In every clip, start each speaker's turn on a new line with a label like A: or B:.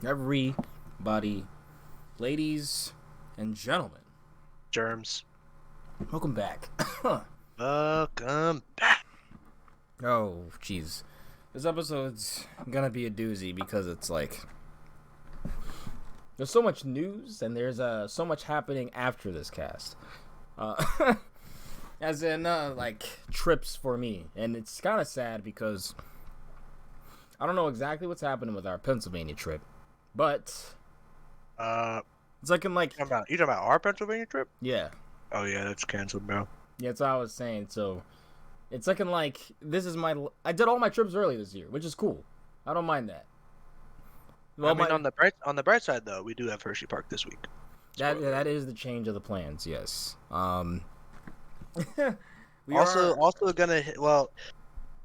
A: Everybody, ladies and gentlemen,
B: Germs.
A: welcome back.
B: Welcome back.
A: Oh, jeez. This episode's gonna be a doozy because it's like there's so much news and there's so much happening after this cast. As in, like, trips for me. And it's kind of sad because I don't know exactly what's happening with our Pennsylvania trip, but it's like in like
B: You talking about our Pennsylvania trip?
A: yeah.
B: Oh yeah, that's canceled, bro.
A: Yeah, that's what I was saying. So it's looking like this is I did all my trips early this year, which is cool. I don't mind that.
B: Well, on the bright side though, we do have Hershey Park this week.
A: That is the change of the plans. Yes.
B: Also gonna hit,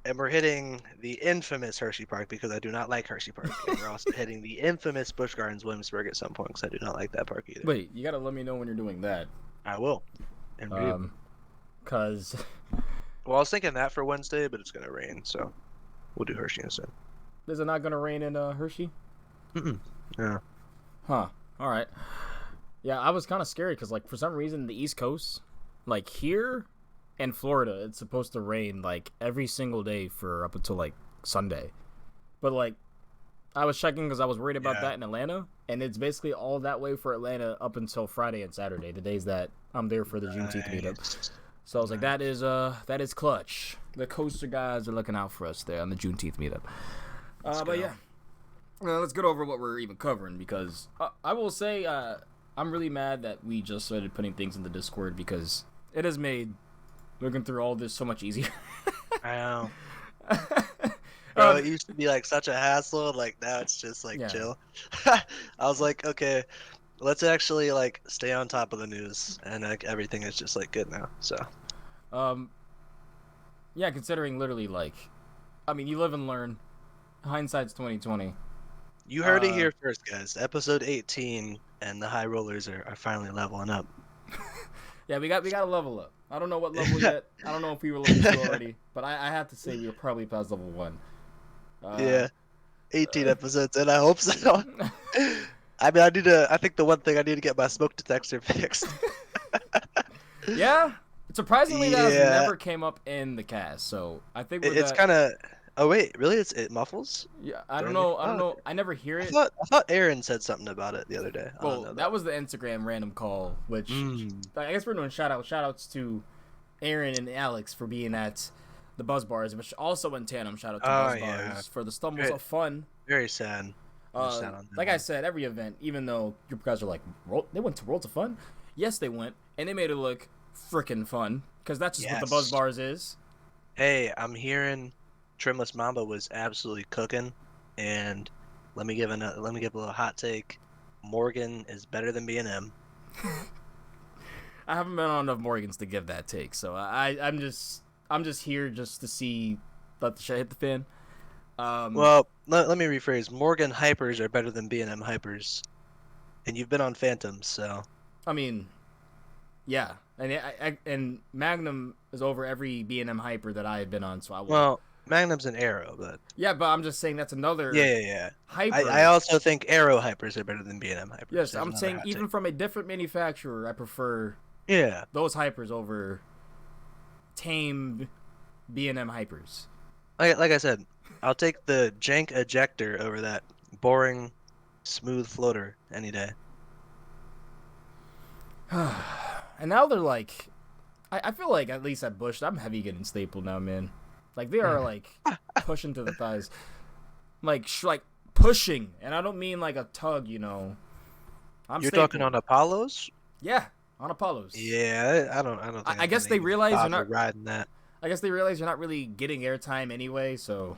B: and we're hitting the infamous Hershey Park because I do not like Hershey Park. And we're also hitting the infamous Busch Gardens Williamsburg at some point because I do not like that park either.
A: Wait, you gotta let me know when you're doing that.
B: I will.
A: Cause
B: well, I was thinking that for Wednesday, but it's gonna rain, so we'll do Hershey instead.
A: Is it not gonna rain in Hershey?
B: Yeah.
A: Huh. All right. Yeah, I was kind of scared because, like, for some reason, the East Coast, like here in Florida, it's supposed to rain like every single day for up until like Sunday. But like, I was checking because I was worried about that in Atlanta, and it's basically all that way for Atlanta up until Friday and Saturday, the days that I'm there for the Juneteenth meetup. So I was like, that is clutch. The coaster guys are looking out for us there on the Juneteenth meetup. But yeah, let's get over what we're even covering because I will say I'm really mad that we just started putting things in the Discord because it has made looking through all this so much easier.
B: I know. Bro, it used to be like such a hassle, like now it's just like chill. I was like, okay, let's actually like stay on top of the news, and like everything is just like good now. So,
A: yeah, considering literally like, I mean, you live and learn. Hindsight's 2020.
B: You heard it here first, guys. Episode 18, and the high rollers are finally leveling up.
A: Yeah, we got to level up. I don't know what level yet. I don't know if we were level 2 already, but I have to say we were probably past level 1.
B: Yeah, 18 episodes, and I hope so. I mean, I think the one thing I need to get my smoke detector fixed.
A: Yeah, surprisingly, that has never came up in the cast, so I think
B: it's kind of. Oh wait, really? It muffles?
A: Yeah, I don't know. I never hear it.
B: I thought Aaron said something about it the other day.
A: Well, that was the Instagram random call, which I guess we're doing shout-outs to Aaron and Alex for being at the Buzz Bars, which also in tandem shout out to Buzz Bars for the stumbles of fun.
B: Very sad.
A: Like I said, every event, even though you guys are like, they went to Worlds of Fun? Yes, they went, and they made it look freaking fun, because that's just what the Buzz Bars is.
B: Hey, I'm hearing Trimless Mamba was absolutely cooking, and let me give a little hot take. Morgan is better than B&M.
A: I haven't been on enough Morgans to give that take, so I'm just here just to see let the shit hit the fan.
B: Well, let me rephrase. Morgan hypers are better than B&M hypers, and you've been on Phantoms, so.
A: I mean, yeah, and Magnum is over every B&M hyper that I have been on, so I will.
B: Well, Magnum's an Arrow, but
A: yeah, but I'm just saying that's another hyper.
B: I also think Arrow hypers are better than B&M hypers.
A: Yes, I'm saying even from a different manufacturer, I prefer those hypers over tame B&M hypers.
B: Like I said, I'll take the jank ejector over that boring, smooth floater any day.
A: And now they're like, I feel like at least at Busch, I'm heavy getting stapled now, man. Like they are like pushing to the thighs, like pushing, and I don't mean like a tug, you know.
B: You're talking on Apollos?
A: Yeah, on Apollos.
B: Yeah, I don't think.
A: I guess they realize you're not
B: riding that.
A: I guess they realize you're not really getting airtime anyway, so.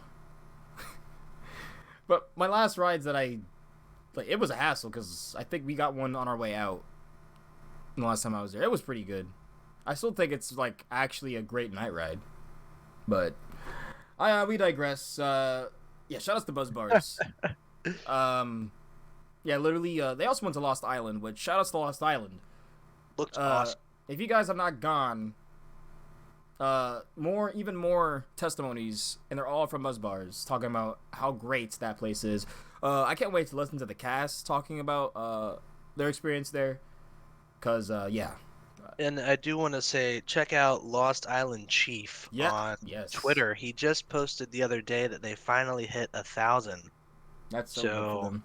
A: But my last rides that it was a hassle because I think we got one on our way out. The last time I was there, it was pretty good. I still think it's like actually a great night ride. But we digress. Yeah, shout outs to Buzz Bars. Yeah, literally, they also went to Lost Island, which shout outs to Lost Island.
B: Looks awesome.
A: If you guys have not gone, even more testimonies, and they're all from Buzz Bars talking about how great that place is. I can't wait to listen to the cast talking about their experience there, cause yeah.
B: And I do want to say, check out Lost Island Chief on Twitter. He just posted the other day that they finally hit 1,000.
A: That's so good for them.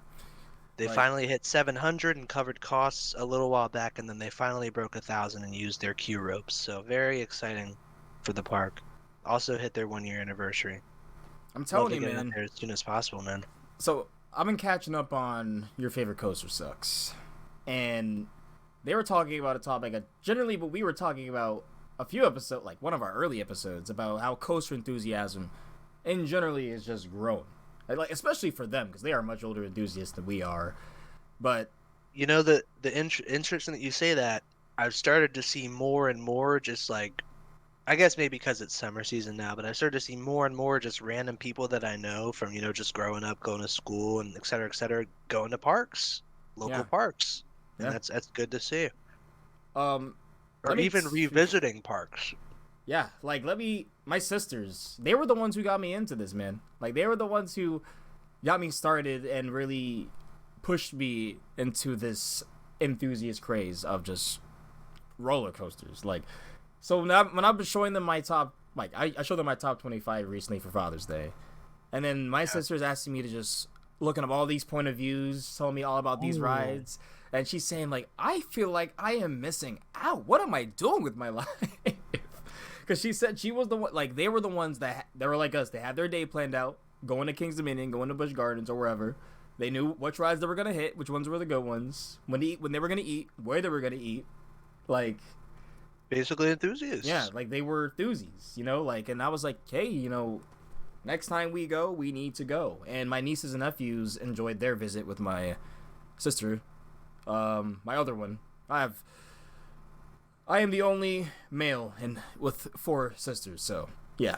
B: They finally hit 700 and covered costs a little while back, and then they finally broke 1,000 and used their queue ropes. So very exciting for the park. Also hit their 1-year anniversary.
A: I'm telling you,
B: get
A: man.
B: Out there as soon as possible, man.
A: So I've been catching up on Your Favorite Coaster Sucks, and they were talking about a topic generally, but we were talking about a few episodes, like one of our early episodes, about how coaster enthusiasm, in generally, is just growing. Like especially for them, because they are much older enthusiasts than we are. But
B: you know, the interesting that you say that. I've started to see more and more, just like, I guess maybe because it's summer season now, but I started to see more and more just random people that I know from, you know, just growing up, going to school, and et cetera, going to parks, local parks, and that's good to see.
A: Or
B: even revisiting parks.
A: Yeah, like my sisters, they were the ones who got me into this, man. Like they were the ones who got me started and really pushed me into this enthusiast craze of just roller coasters. Like, so now when I've been showing them my top, like I showed them my top 25 recently for Father's Day, and then my sister's asking me to just looking up all these point of views, telling me all about these rides, and she's saying like, I feel like I am missing out. What am I doing with my life? Because she said she was the one, like, they were the ones that were like us. They had their day planned out, going to King's Dominion, going to Busch Gardens or wherever. They knew which rides they were going to hit, which ones were the good ones, when they were going to eat, where they were going to eat. Like,
B: basically enthusiasts.
A: Yeah, like, they were enthusiasts, you know? Like, and I was like, hey, you know, next time we go, we need to go. And my nieces and nephews enjoyed their visit with my sister. My other one. I am the only male with 4 sisters, so yeah.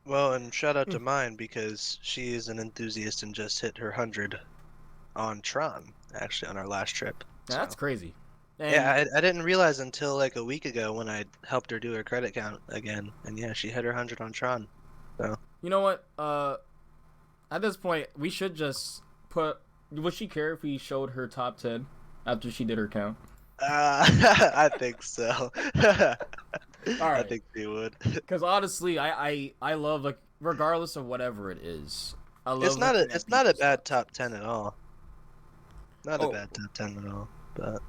B: Well, and shout out to mine because she is an enthusiast and just hit her 100 on Tron, actually, on our last trip.
A: So. That's crazy.
B: And yeah, I didn't realize until like a week ago when I helped her do her credit count again, and yeah, she hit her 100 on Tron. So
A: you know what? At this point, we should just put. Would she care if we showed her top 10 after she did her count?
B: I think so.
A: All right.
B: I think they would.
A: Because honestly, I love, like, regardless of whatever it is, I love.
B: It's not a bad top 10 at all. Not a bad top 10 at all. But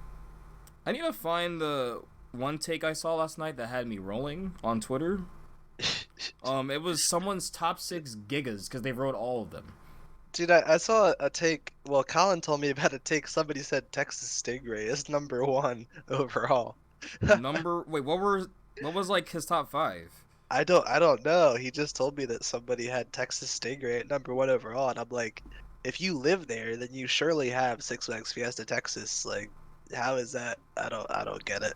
A: I need to find the one take I saw last night that had me rolling on Twitter. It was someone's top 6 gigas because they wrote all of them.
B: Dude, I saw a take. Well, Colin told me about a take. Somebody said Texas Stingray is #1 overall.
A: Wait, what was like his top 5?
B: I don't know. He just told me that somebody had Texas Stingray at #1 overall, and I'm like, if you live there, then you surely have Six Flags Fiesta Texas. Like, how is that? I don't get it.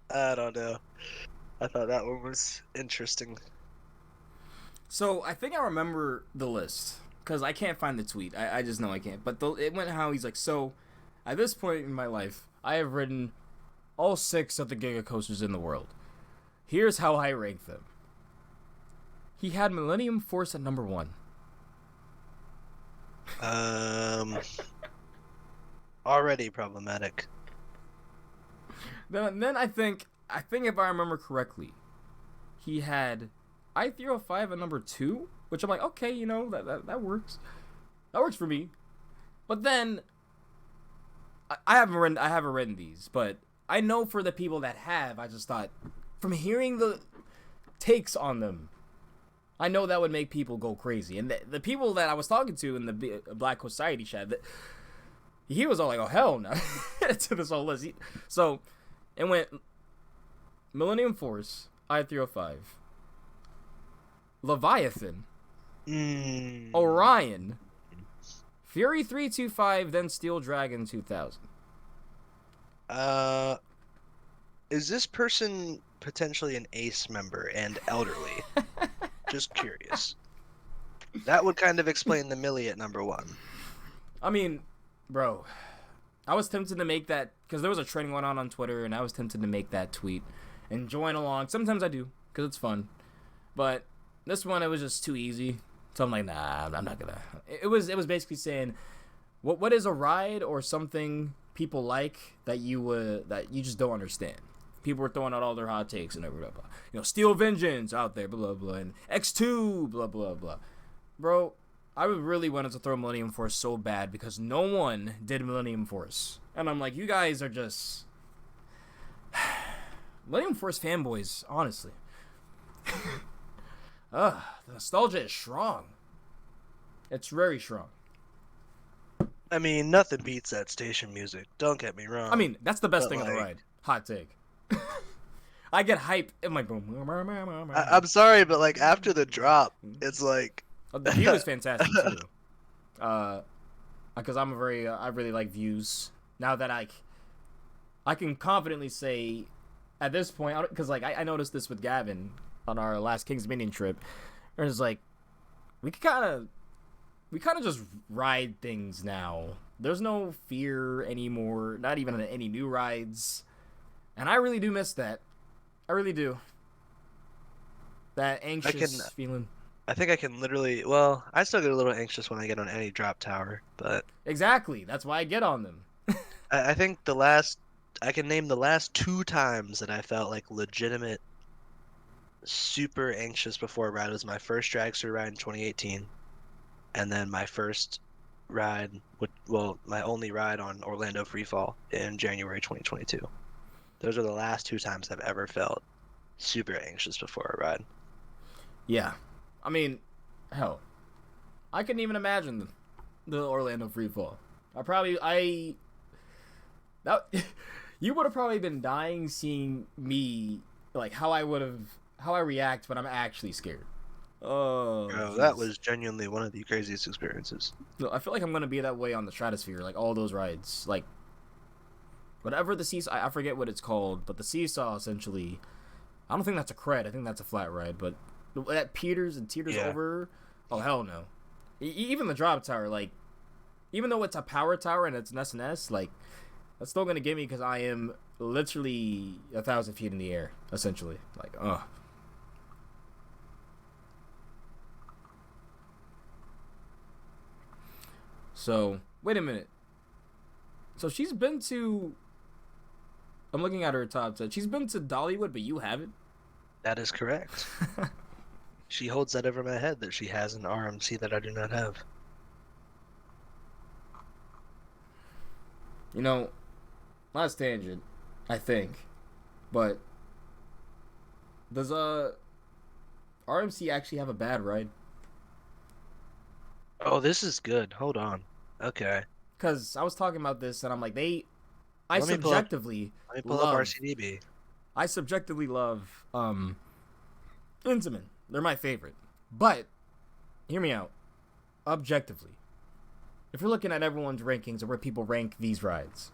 B: I don't know. I thought that one was interesting.
A: So, I think I remember the list, because I can't find the tweet. I just know I can't. But it went how he's like, so, at this point in my life, I have ridden all 6 of the Giga Coasters in the world. Here's how I rank them. He had Millennium Force at #1.
B: Already problematic.
A: Then I think if I remember correctly, he had I-305 at #2, which I'm like, okay, you know, that works. That works for me. But then I haven't ridden these, but I know for the people that have, I just thought, from hearing the takes on them, I know that would make people go crazy. And the people that I was talking to in the Black Society chat, he was all like, oh, hell no, to this whole list. So it went Millennium Force, I-305, Leviathan, Orion, Fury 325, then Steel Dragon 2000.
B: Is this person potentially an ACE member and elderly? Just curious. That would kind of explain the Millie at #1.
A: I mean, bro, I was tempted to make that because there was a trend going on Twitter, and I was tempted to make that tweet and join along. Sometimes I do, because it's fun. But this one, it was just too easy. So I'm like, nah, I'm not gonna. It was basically saying, what is a ride or something people like that you just don't understand. People were throwing out all their hot takes and everything. Steel Vengeance out there, blah blah, and X2, blah blah blah. Bro, I really wanted to throw Millennium Force so bad because no one did Millennium Force, and I'm like, you guys are just Millennium Force fanboys, honestly. The nostalgia is strong. It's very strong.
B: I mean, nothing beats that station music. Don't get me wrong.
A: I mean, that's the best thing on the ride. Hot take. I get hype in my boom.
B: I'm sorry, but like after the drop, it's like
A: the view is fantastic too. Because I really like views. Now that I can confidently say, at this point, because like I noticed this with Gavin on our last King's Dominion trip, and it's like we kind of just ride things now. There's no fear anymore, not even any new rides, and I really do miss that. I really do. That anxious feeling.
B: I think I can literally. Well, I still get a little anxious when I get on any drop tower, but
A: exactly. That's why I get on them.
B: I think I can name the last 2 times that I felt like legitimate, super anxious before a ride was my first dragster ride in 2018, and then my first ride, my only ride on Orlando Freefall in January 2022. Those are the last 2 times I've ever felt super anxious before a ride.
A: Yeah. I mean, hell, I couldn't even imagine the Orlando Freefall. You would have probably been dying seeing me, like how I react when I'm actually scared.
B: Oh, that was genuinely one of the craziest experiences.
A: No, I feel like I'm gonna be that way on the Stratosphere, like all those rides, like whatever the seesaw. I forget what it's called, but the seesaw essentially. I don't think that's a cred. I think that's a flat ride, but that teeters over. Oh hell no! Even the drop tower, like, even though it's a power tower and it's an SNS, like, that's still gonna get me because I am literally 1,000 feet in the air, essentially. Like, So wait a minute. So she's been to. I'm looking at her top 10. She's been to Dollywood, but you haven't.
B: That is correct. She holds that over my head that she has an RMC that I do not have.
A: Last tangent, I think, but does RMC actually have a bad ride?
B: Oh, this is good. Hold on. Okay.
A: Because I was talking about this, and I'm like, I subjectively
B: love RCDB.
A: I subjectively love Intamin. They're my favorite. But hear me out. Objectively, if you're looking at everyone's rankings or where people rank these rides,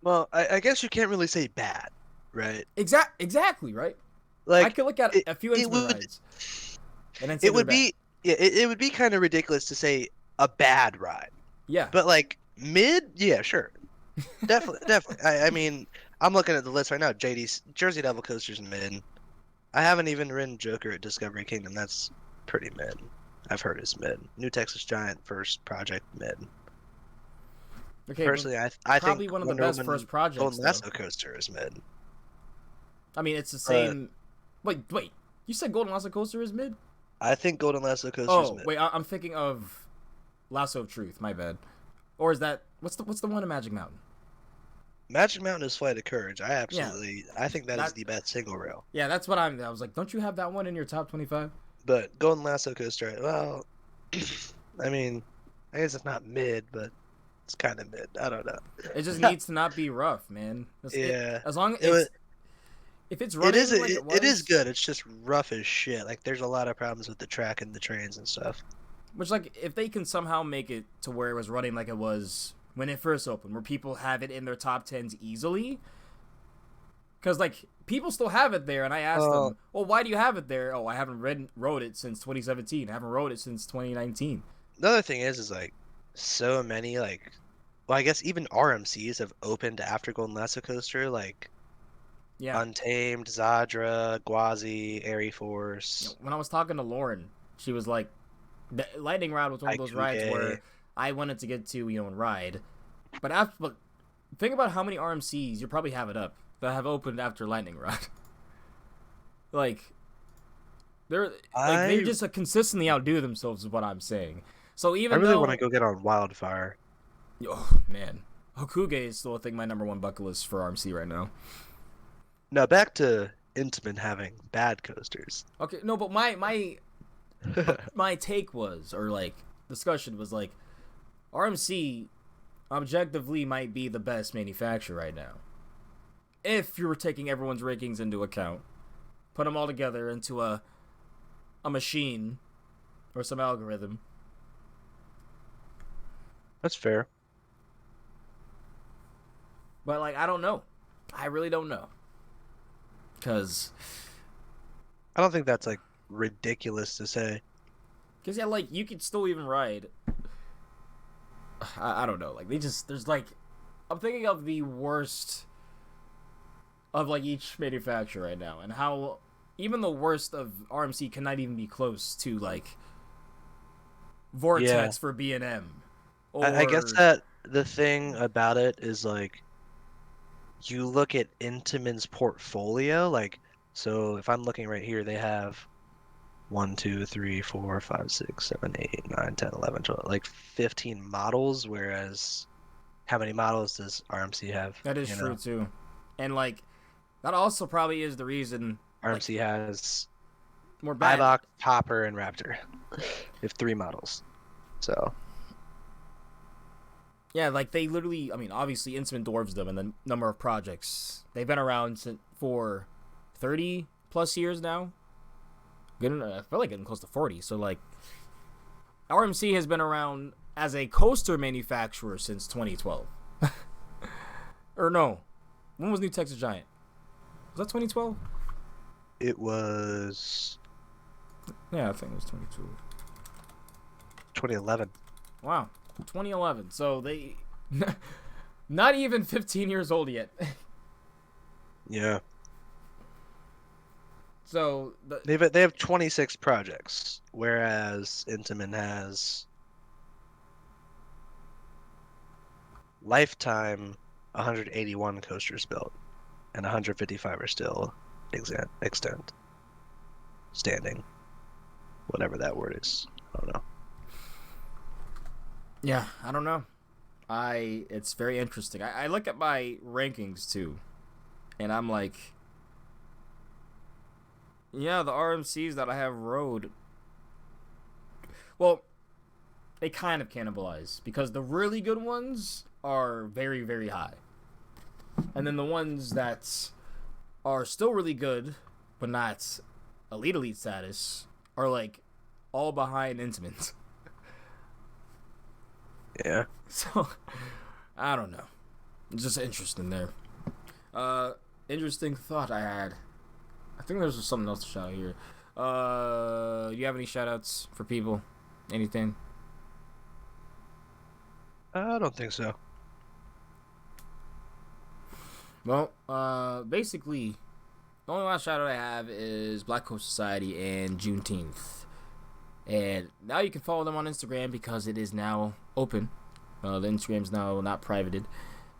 B: well, I guess you can't really say bad, right?
A: Exactly, right? Like I could look at a few Intamin rides, and then say
B: it would be it would be kind of ridiculous to say a bad ride.
A: Yeah,
B: but like mid, yeah, sure, definitely. I mean, I'm looking at the list right now. Jersey Devil Coaster's mid. I haven't even ridden Joker at Discovery Kingdom. That's pretty mid. I've heard it's mid. New Texas Giant first project mid. Okay, personally, I think
A: probably one of the best first projects.
B: Golden Lasso Coaster is mid.
A: I mean, it's the same. Wait, you said Golden Lasso Coaster is mid?
B: I think Golden Lasso Coaster is mid.
A: Oh, wait, I'm thinking of Lasso of Truth. My bad. Or is that what's the one in Magic Mountain?
B: Magic Mountain is Flight of Courage. I think that is the best single rail.
A: Yeah, that's what I was like, don't you have that one in your top 25?
B: But Golden Lasso Coaster, well, I mean, I guess it's not mid, but it's kind of mid. I don't know.
A: It just needs to not be rough, man. As long as if it's running
B: it is good. It's just rough as shit. Like, there's a lot of problems with the track and the trains and stuff.
A: Which, like, if they can somehow make it to where it was running like it was when it first opened, where people have it in their top 10s easily. Because, like, people still have it there, and I asked them, well, why do you have it there? Oh, I haven't rode it since 2017. I haven't rode it since 2019.
B: The other thing is like, so many, like, well, I guess even RMCs have opened after Golden Lasso Coaster, like
A: Yeah.
B: Untamed, Zadra, Gwazi, Airy Force,
A: When I was talking to Lauren, she was like, the Lightning Rod was one of those rides
B: Ikuge.
A: where I wanted to get to, and ride. But think about how many RMCs you probably have it up that have opened after Lightning Rod. like they just consistently outdo themselves is what I'm saying. So
B: I
A: even
B: really
A: though
B: want to go get on Wildfire.
A: oh man, Hokuge is still I think my number one bucket list for RMC right now.
B: Now back to Intamin having bad coasters.
A: Okay, no, but my take was, or like discussion was like, RMC objectively might be the best manufacturer right now. If you were taking everyone's rankings into account, put them all together into a machine or some algorithm.
B: That's fair.
A: But like, I don't know. I really don't know. Because
B: I don't think that's like ridiculous to say.
A: Because yeah, like you could still even ride. I don't know. Like there's like, I'm thinking of the worst of like each manufacturer right now, and how even the worst of RMC cannot even be close to like Vortex for B&M.
B: I guess that the thing about it is like, you look at Intamin's portfolio, like, so if I'm looking right here, they have 1, 2, 3, 4, 5, 6, 7, 8, 9, 10, 11, 12, like 15 models, whereas how many models does RMC have?
A: That is true too. And like, that also probably is the reason
B: RMC has
A: more bad.
B: Ibok, Popper, and Raptor. They have 3 models. So
A: yeah, like they literally, I mean, obviously Intamin dwarves them in the number of projects. They've been around for 30 plus years now. I feel like getting close to 40. So like, RMC has been around as a coaster manufacturer since 2012. Or no, when was New Texas Giant? Was that 2012?
B: it was
A: Yeah, I think it was 2012.
B: 2011.
A: Wow, 2011. So they not even 15 years old yet.
B: Yeah.
A: So
B: they have 26 projects, whereas Intamin has lifetime 181 coasters built, and 155 are still extant, standing, whatever that word is. I don't know.
A: Yeah, I don't know. It's very interesting. I look at my rankings too, and I'm like, yeah, the RMCs that I have rode, well, they kind of cannibalize because the really good ones are very, very high. And then the ones that are still really good, but not elite status, are like all behind Intamin.
B: Yeah.
A: So, I don't know. It's just interesting there. Interesting thought I had. I think there's something else to shout out here. Do you have any shout outs for people? Anything?
B: I don't think so.
A: Well, basically, the only last shout out I have is Black Coast Society and Juneteenth. And now you can follow them on Instagram because it is now open. The Instagram's now not privated.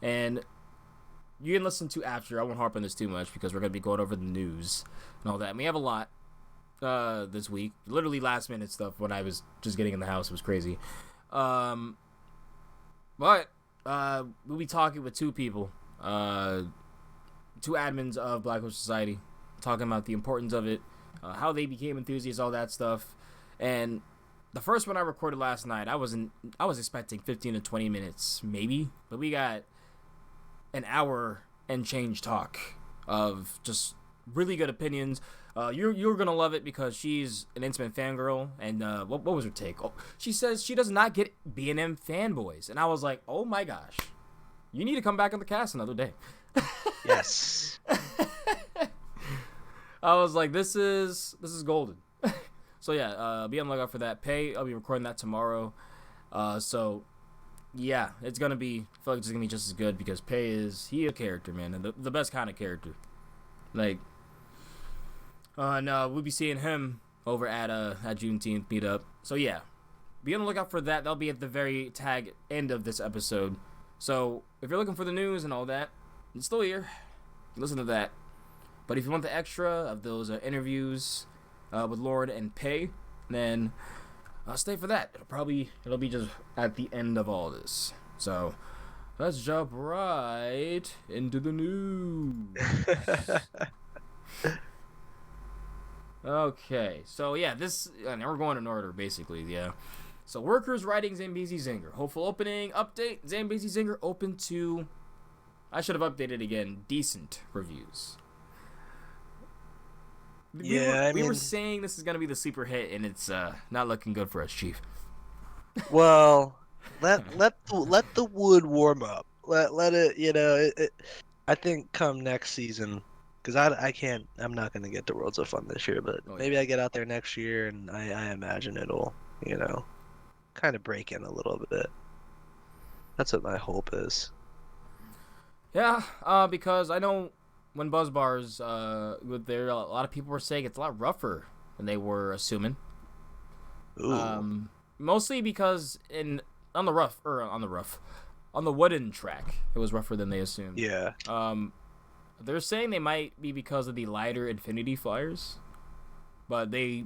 A: And you can listen to after. I won't harp on this too much because we're going to be going over the news and all that. And we have a lot this week. Literally last minute stuff when I was just getting in the house. It was crazy. But we'll be talking with two people. Two admins of Black Coast Society. Talking about the importance of it. How they became enthusiasts, all that stuff. And the first one I recorded last night, I was expecting 15 to 20 minutes, maybe. But we got an hour and change talk of just really good opinions. You're gonna love it because she's an Intamin fangirl, and what was her take? Oh, she says she does not get B&M fanboys, and I was like, oh my gosh, you need to come back on the cast another day.
B: Yes.
A: I was like, this is golden. So yeah, be on the lookout for that. I'll be recording that tomorrow. So Yeah, it's gonna be. I feel like it's gonna be just as good because he a character, man, and the best kind of character. Like, no, we'll be seeing him over at Juneteenth meetup. So yeah, be on the lookout for that. That'll be at the very end of this episode. So if you're looking for the news and all that, it's still here. Listen to that. But if you want the extra of those interviews with Lord and Pay, then stay for that. It'll be just at the end of all this. So let's jump right into the news. Okay, so yeah, and we're going in order basically. Yeah. So workers writing Zambezi Zinger. Hopeful opening update. Zambezi Zinger open to, I should have updated again, decent reviews.
B: Yeah,
A: we were saying this is going to be the sleeper hit, and it's not looking good for us, Chief.
B: Well, let the wood warm up. Let it, I think come next season, because I'm not going to get to Worlds of Fun this year, but maybe I get out there next year, and I imagine it'll, kind of break in a little bit. That's what my hope is.
A: Yeah, because I know when Buzz Bars were there, a lot of people were saying it's a lot rougher than they were assuming.
B: Ooh.
A: Mostly because on the wooden track, it was rougher than they assumed.
B: Yeah.
A: They're saying they might be because of the lighter Infinity Flyers, but they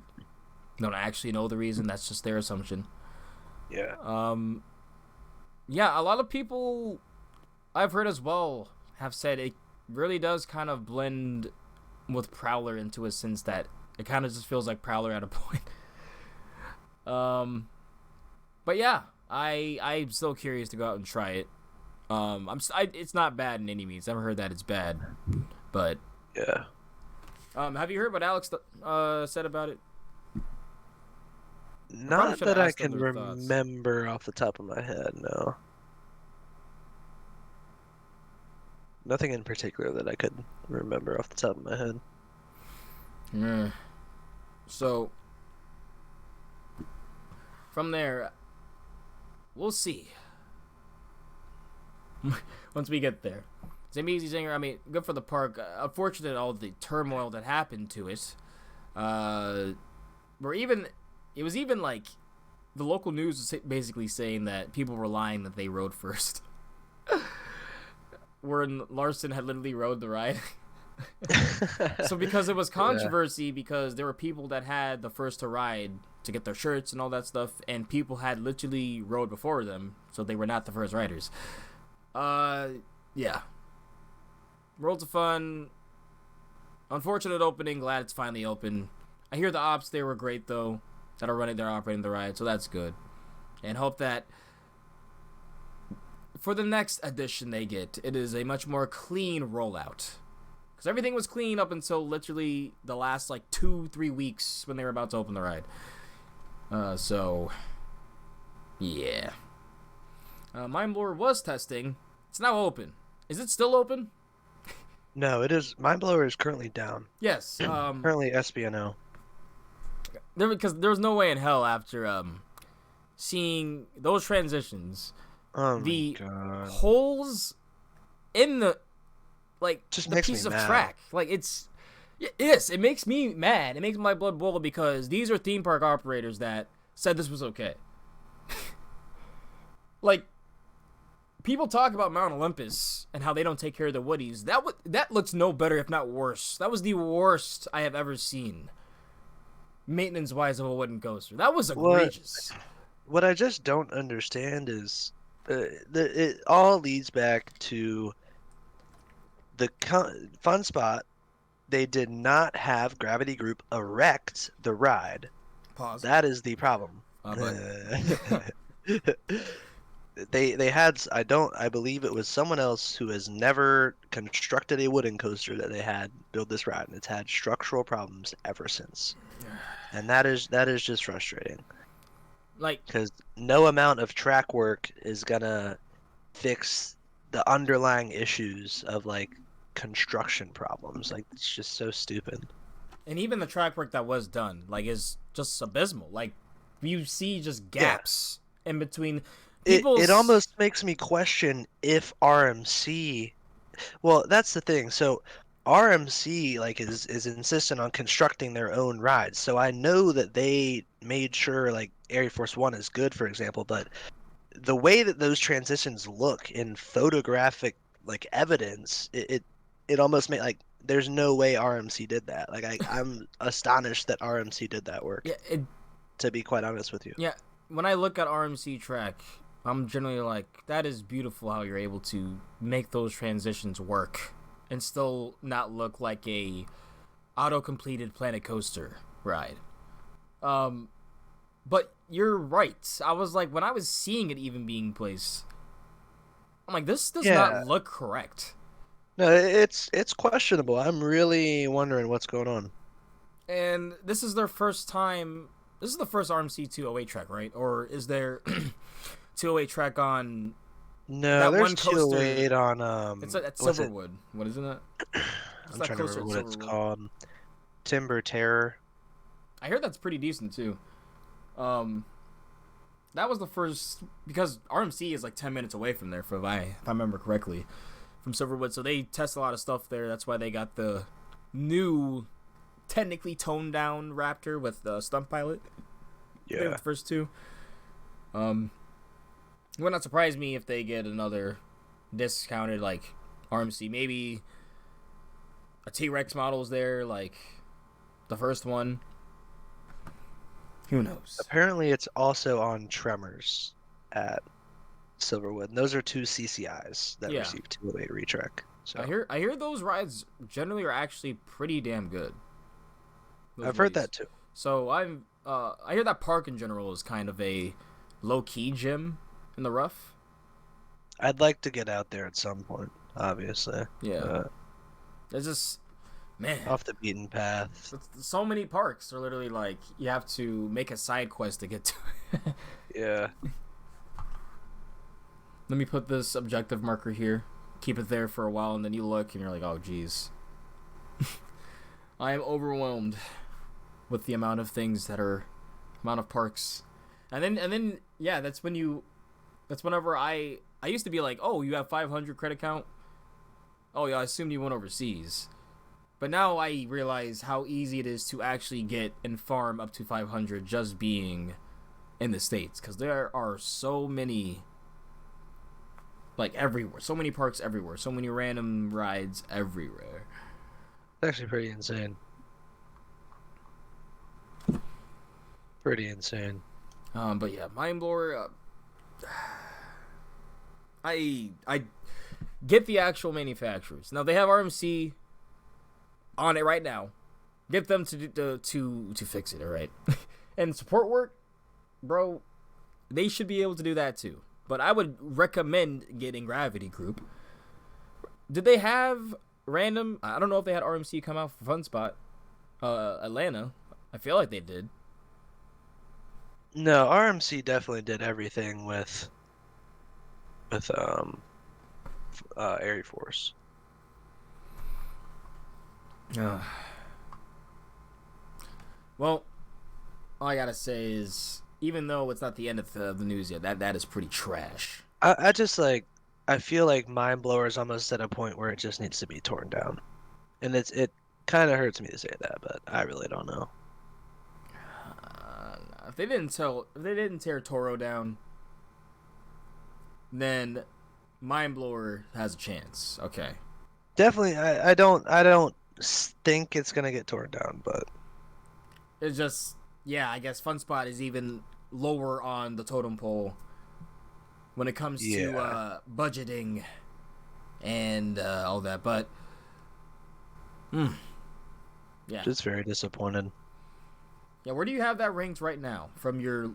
A: don't actually know the reason. That's just their assumption.
B: Yeah.
A: Yeah, a lot of people I've heard as well have said it really does kind of blend with Prowler into a sense that it kind of just feels like Prowler at a point. But yeah, I'm still curious to go out and try it. It's not bad in any means. I've heard that it's bad, but
B: yeah.
A: Have you heard what Alex said about it?
B: Not that I can remember off the top of my head, no. Nothing in particular that I could remember off the top of my head.
A: Yeah. So, from there, we'll see. Once we get there. Zambezi Zinger, I mean, good for the park. Unfortunate all the turmoil that happened to it. It was even like the local news was basically saying that people were lying that they rode first. Wherein Larson had literally rode the ride. So because it was controversy, because there were people that had the first to ride to get their shirts and all that stuff, and people had literally rode before them, so they were not the first riders. Yeah. Worlds of Fun. Unfortunate opening. Glad it's finally open. I hear the ops there were great though. They're operating the ride, so that's good. And hope that for the next edition they get, it is a much more clean rollout. Because everything was clean up until literally the last 2-3 weeks when they were about to open the ride. So, yeah. Mineblower was testing. It's now open. Is it still open?
B: No, it is. Mineblower is currently down.
A: Yes.
B: Currently SBNO.
A: Because there's no way in hell after seeing those transitions, the holes in the
B: just
A: the
B: makes
A: piece
B: me
A: of
B: mad.
A: Track, it makes me mad. It makes my blood boil because these are theme park operators that said this was okay. People talk about Mount Olympus and how they don't take care of the woodies. That looks no better, if not worse. That was the worst I have ever seen, maintenance-wise, of a wooden coaster. That was egregious.
B: What I just don't understand is it all leads back to the fun spot. They did not have Gravity Group erect the ride.
A: Pause.
B: That is the problem. They had, I believe it was someone else who has never constructed a wooden coaster that they had build this ride, and it's had structural problems ever since. And that is just frustrating. Because no amount of track work is gonna fix the underlying issues of construction problems. It's just so stupid.
A: And even the track work that was done, is just abysmal. You see just gaps in between.
B: it almost makes me question if RMC. Well, that's the thing. So RMC like is insistent on constructing their own rides. So I know that they made sure like Air Force One is good, for example, but the way that those transitions look in photographic like evidence, it almost made like there's no way RMC did that. Like I'm astonished that RMC did that work.
A: Yeah,
B: to be quite honest with you.
A: Yeah, when I look at RMC track, I'm generally like, that is beautiful how you're able to make those transitions work and still not look like a auto-completed Planet Coaster ride. But you're right. I was like, when I was seeing it even being placed, I'm like, this does not look correct.
B: No, it's questionable. I'm really wondering what's going on.
A: And this is their first time. This is the first RMC 208 track, right? Or is there 208 track on?
B: No, there's 208 on.
A: It's at Silverwood. What isn't it?
B: I'm trying to remember what it's called. Timber Terror.
A: I heard that's pretty decent too. That was the first, because RMC is like 10 minutes away from there, if I remember correctly, from Silverwood. So they test a lot of stuff there. That's why they got the new, technically toned down Raptor with the Stunt Pilot.
B: Yeah.
A: The first two. It would not surprise me if they get another discounted like RMC. Maybe a T-Rex model's there, like the first one. Who knows?
B: Apparently, it's also on Tremors at Silverwood. And those are two CCIs that receive 208 retrack. So
A: I hear those rides generally are actually pretty damn good.
B: I've heard that too.
A: So I hear that park in general is kind of a low-key gym in the rough.
B: I'd like to get out there at some point, obviously.
A: Yeah. It's just, man,
B: off the beaten path.
A: So many parks are literally like you have to make a side quest to get to it.
B: Yeah.
A: Let me put this objective marker here. Keep it there for a while, and then you look, and you're like, oh, geez. I am overwhelmed with the amount of things that are, amount of parks. And then, yeah, that's whenever I used to be like, oh, you have 500 credit count? Oh, yeah, I assumed you went overseas. But now I realize how easy it is to actually get and farm up to 500 just being in the States. Because there are so many, like, everywhere. So many parks everywhere. So many random rides everywhere.
B: It's actually pretty insane. Pretty insane.
A: But yeah, Mineblower, I get the actual manufacturers. Now they have RMC on it right now. Get them to fix it, all right? And support work, bro, they should be able to do that too. But I would recommend getting Gravity Group. Did they have random? I don't know if they had RMC come out for Fun Spot, Atlanta. I feel like they did.
B: No, RMC definitely did everything with Air Force.
A: Well, all I gotta say is, even though it's not the end of the news yet, that is pretty trash.
B: I just like, I feel like Mineblower is almost at a point where it just needs to be torn down, and it kind of hurts me to say that, but I really don't know.
A: If they didn't tear Toro down, then Mineblower has a chance. Okay.
B: Definitely, I don't think it's gonna get torn down, but
A: it's just, yeah, I guess Fun Spot is even lower on the totem pole when it comes to budgeting and all that. But yeah,
B: just very disappointed.
A: Yeah, where do you have that ranked right now from your?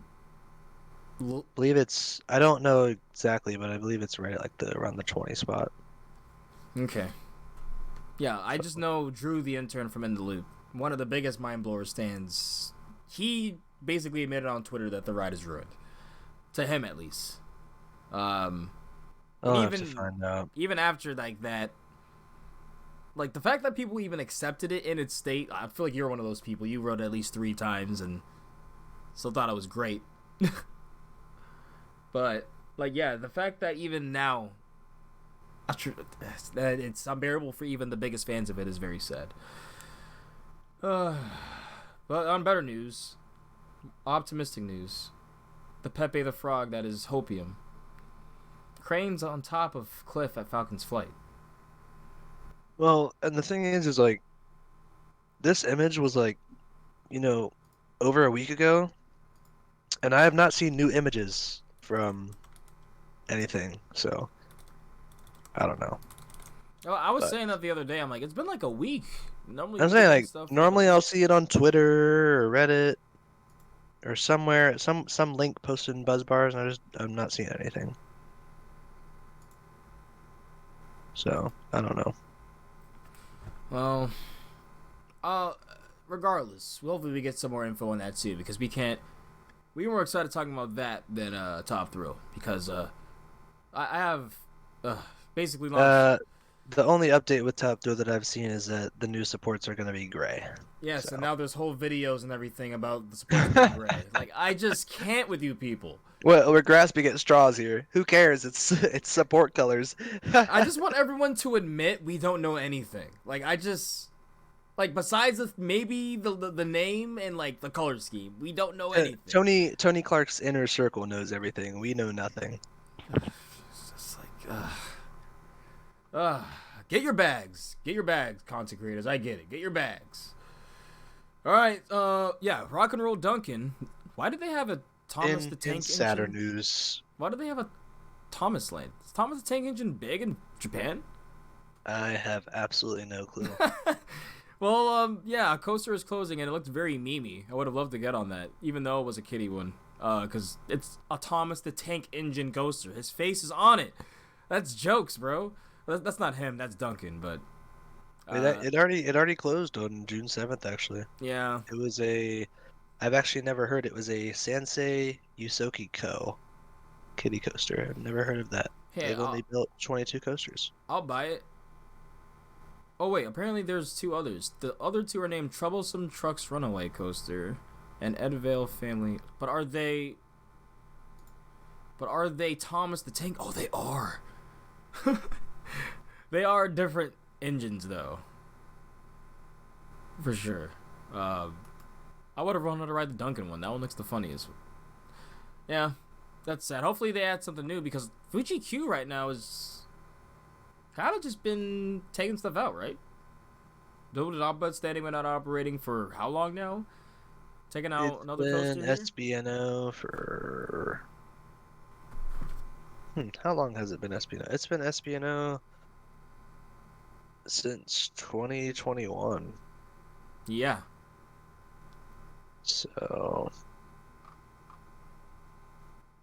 B: I believe it's, I don't know exactly, but I believe it's right at like around the 20 spot.
A: Okay. Yeah, I just know Drew, the intern from In the Loop, one of the biggest Mineblower stands. He basically admitted on Twitter that the ride is ruined, to him at least.
B: I'll have to find out.
A: Even after like that, like the fact that people even accepted it in its state, I feel like you're one of those people. You wrote it at least 3 times and still thought it was great. But Like, yeah, the fact that even now, that it's unbearable for even the biggest fans of it is very sad. But on better news, optimistic news, the Pepe the Frog that is Hopium cranes on top of cliff at Falcons Flight.
B: Well, and the thing is like, this image was like, over a week ago, and I have not seen new images from anything, so I don't know.
A: Oh, I was
B: But
A: saying that the other day. I'm like, it's been like a week. Normally,
B: I'm
A: we
B: saying
A: get
B: like
A: stuff
B: normally I'll see it on Twitter or Reddit or somewhere, some link posted in Buzz bars, and I'm not seeing anything. So I don't know.
A: Well, uh, regardless, hopefully we get some more info on that too, because we can't. We were more excited talking about that than Top Thrill, because I have basically launched.
B: The only update with Top Thrill that I've seen is that the new supports are gonna be gray.
A: Yes,
B: So.
A: and now there's whole videos and everything about the supports being gray. Like, I just can't with you people.
B: Well, we're grasping at straws here. Who cares? It's support colors.
A: I just want everyone to admit we don't know anything. Like, I just like besides maybe the name and like the color scheme, we don't know anything.
B: Tony Clark's inner circle knows everything. We know nothing.
A: It's just like, get your bags, content creators. I get it. Get your bags. All right, yeah, Rock and Roll Duncan. Why did they have a Thomas the Tank engine?
B: Saturn News.
A: Why do they have a Thomas Lane? Is Thomas the Tank engine big in Japan?
B: I have absolutely no clue.
A: Well, yeah, a coaster is closing and it looked very memey. I would have loved to get on that, even though it was a kiddie one. Because it's a Thomas the Tank engine coaster. His face is on it. That's jokes, bro. That's not him. That's Duncan. But
B: it already closed on June 7th. Actually,
A: yeah,
B: it was I've actually never heard. It was a Sansei Yusoki Co. kiddie coaster. I've never heard of that.
A: Hey,
B: They've only built 22 coasters.
A: I'll buy it. Oh wait, apparently there's two others. The other two are named Troublesome Trucks Runaway Coaster and Edvale Family. But are they Thomas the Tank? Oh, they are. They are different engines though. For sure. I would have wanted to ride the Duncan one. That one looks the funniest. Yeah, that's sad. Hopefully they add something new because Fuji Q right now is kind of just been taking stuff out, right? Double Obbud standing without operating for how long now? Taking out another coaster here?
B: SBNO for... how long has it been SBNO? It's been SBNO since 2021.
A: Yeah.
B: So...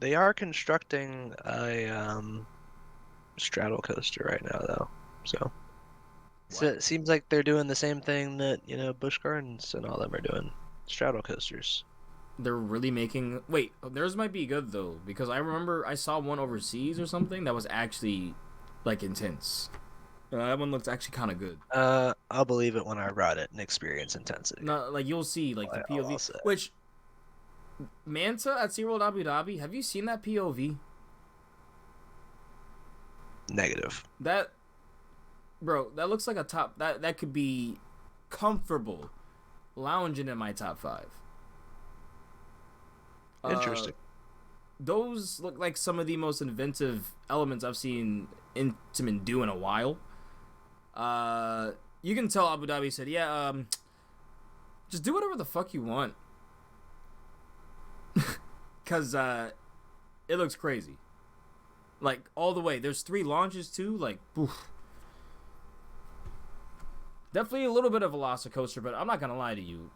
B: They are constructing a straddle coaster right now, though. So it seems like they're doing the same thing that Busch Gardens and all them are doing. Straddle coasters.
A: They're really making. Wait, theirs might be good though because I remember I saw one overseas or something that was actually like intense. That one looked actually kind of good.
B: I'll believe it when I ride it and experience intensity.
A: No, like you'll see like the POV, which Manta at SeaWorld Abu Dhabi. Have you seen that POV?
B: Negative.
A: That looks like a top that could be comfortable lounging in my top 5.
B: Interesting.
A: Those look like some of the most inventive elements I've seen Intamin do in a while. You can tell Abu Dhabi said, yeah, just do whatever the fuck you want. Because it looks crazy. Like, all the way. There's 3 launches, too. Like, oof. Definitely a little bit of Velocicoaster, but I'm not going to lie to you.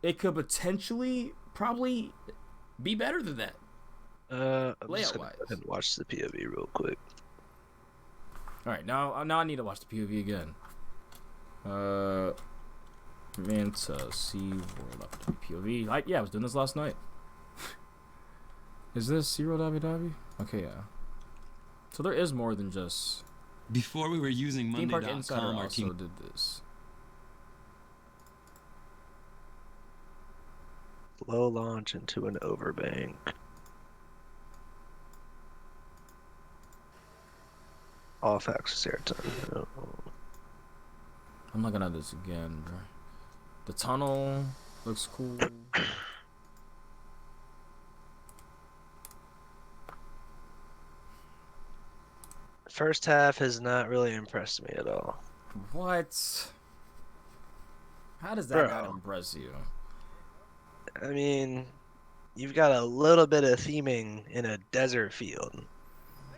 A: It could potentially probably be better than that.
B: I'm just going to go ahead and watch the POV real quick.
A: Alright, now I need to watch the POV again. Manta SeaWorld POV. Yeah, I was doing this last night. Is this SeaWorld Abu Dhabi? Okay, yeah. So there is more than just...
C: Before we were using Monday.com, our team
A: did this.
B: Low launch into an overbank. Off Xcelerator.
A: I'm looking at this again, bro. The tunnel looks cool.
B: First half has not really impressed me at all.
A: What? How does that not impress you?
B: I mean, you've got a little bit of theming in a desert field.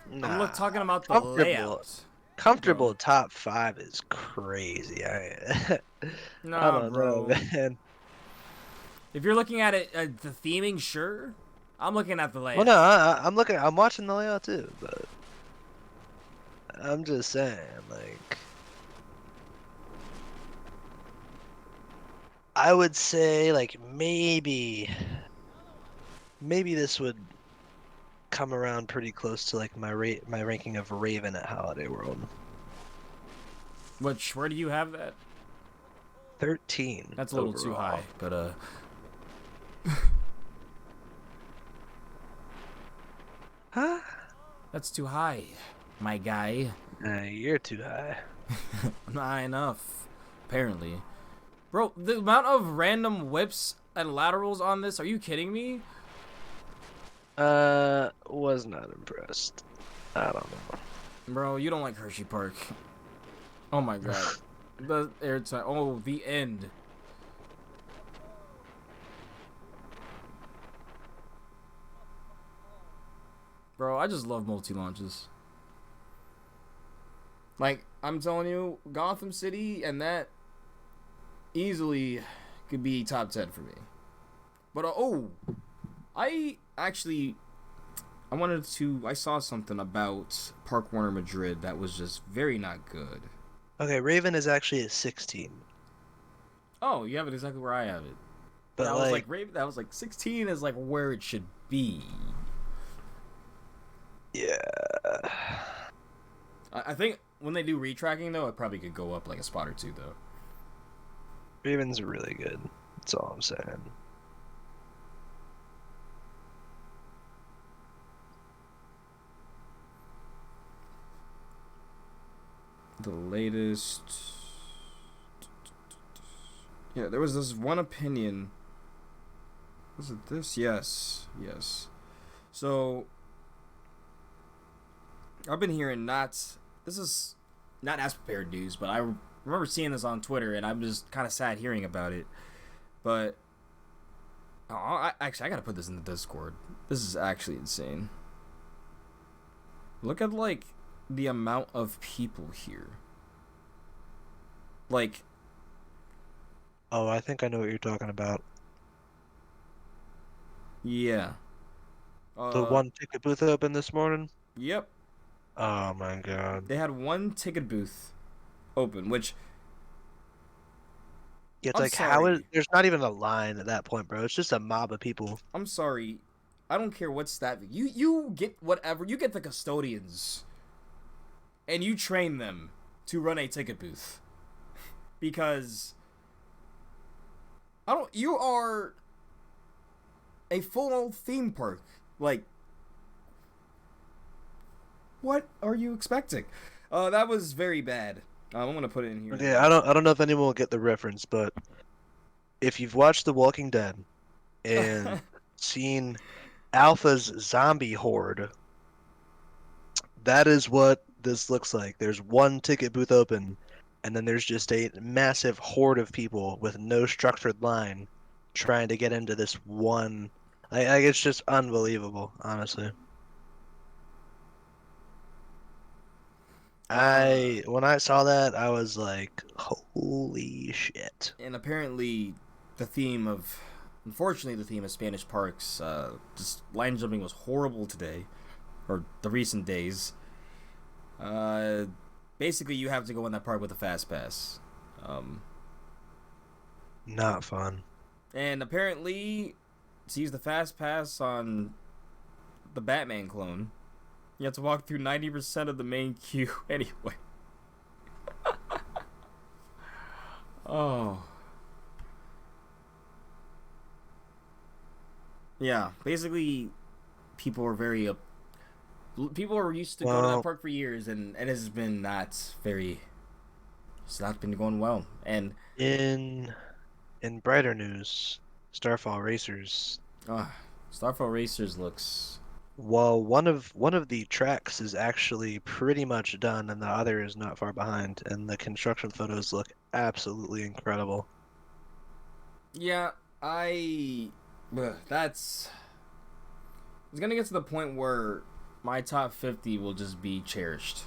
A: Nah, I'm talking about the layout.
B: Comfortable top 5 is crazy.
A: Nah,
B: I don't
A: bro.
B: know, man.
A: If you're looking at it, the theming, sure. I'm looking at the layout.
B: Well, no, I'm watching the layout too, but I'm just saying, like, I would say, like, maybe this would come around pretty close to like my ranking of Raven at Holiday World.
A: Where do you have that?
B: 13.
A: That's a little too high, but
B: Huh?
A: That's too high, my guy.
B: You're too high.
A: Not high enough, apparently. Bro, the amount of random whips and laterals on this, are you kidding me?
B: Was not impressed. I don't know.
A: Bro, you don't like Hershey Park. Oh my god. The airtime. Oh, the end. Bro, I just love multi-launches. Like, I'm telling you, Gotham City and that easily could be top 10 for me. But, I saw something about Park Warner Madrid that was just very not good.
B: Okay, Raven is actually at 16.
A: Oh, you have it exactly where I have it.
B: But
A: that was like Raven. That was like 16 is like where it should be.
B: Yeah.
A: I think when they do retracking though, it probably could go up like a spot or two though.
B: Raven's really good. That's all I'm saying.
A: The latest. Yeah, there was this one opinion. Was it this? Yes. So I've been hearing this is not as prepared news, but I remember seeing this on Twitter, and I'm just kind of sad hearing about it. But I gotta put this in the Discord. This is actually insane. Look at like the amount of people here. Like,
B: oh, I think I know what you're talking about.
A: Yeah.
B: The one ticket booth open this morning?
A: Yep.
B: Oh my god.
A: They had one ticket booth open, which
B: yeah, it's there's not even a line at that point, bro. It's just a mob of people.
A: I'm sorry. I don't care what stat. You get whatever. You get the custodians. And you train them to run a ticket booth. Because you are a full theme park. Like, what are you expecting? That was very bad. I'm gonna put it in here.
B: Okay, I don't know if anyone will get the reference, but if you've watched The Walking Dead and seen Alpha's zombie horde, that is what this looks like. There's one ticket booth open, and then there's just a massive horde of people with no structured line trying to get into this one. Like it's just unbelievable, honestly. When I saw that, I was like, holy shit.
A: And apparently unfortunately the theme of Spanish parks, just line jumping was horrible today, or the recent days. Basically you have to go in that park with a fast pass.
B: Not fun.
A: And apparently to use the fast pass on the Batman clone, you have to walk through 90% of the main queue anyway. Oh. Yeah, basically, people are very People are used to go to that park for years, and it has been it's not been going well. And
B: in brighter news, Starfall Racers.
A: Starfall Racers looks.
B: Well, one of the tracks is actually pretty much done, and the other is not far behind, and the construction photos look absolutely incredible.
A: Yeah, that's. It's gonna get to the point where my top 50 will just be cherished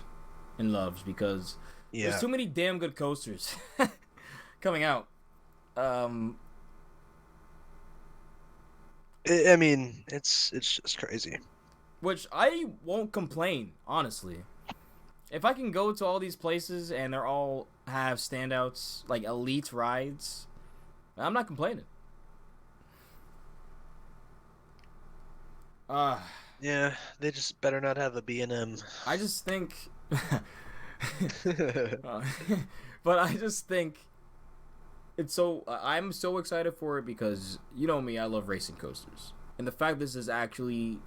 A: and loved because there's too many damn good coasters coming out.
B: I mean, it's just crazy.
A: Which I won't complain, honestly. If I can go to all these places and they're all have standouts, like elite rides, I'm not complaining.
B: Yeah, they just better not have a B&M.
A: I just think... but I just think it's so... I'm so excited for it because, you know me, I love racing coasters. And the fact this is actually...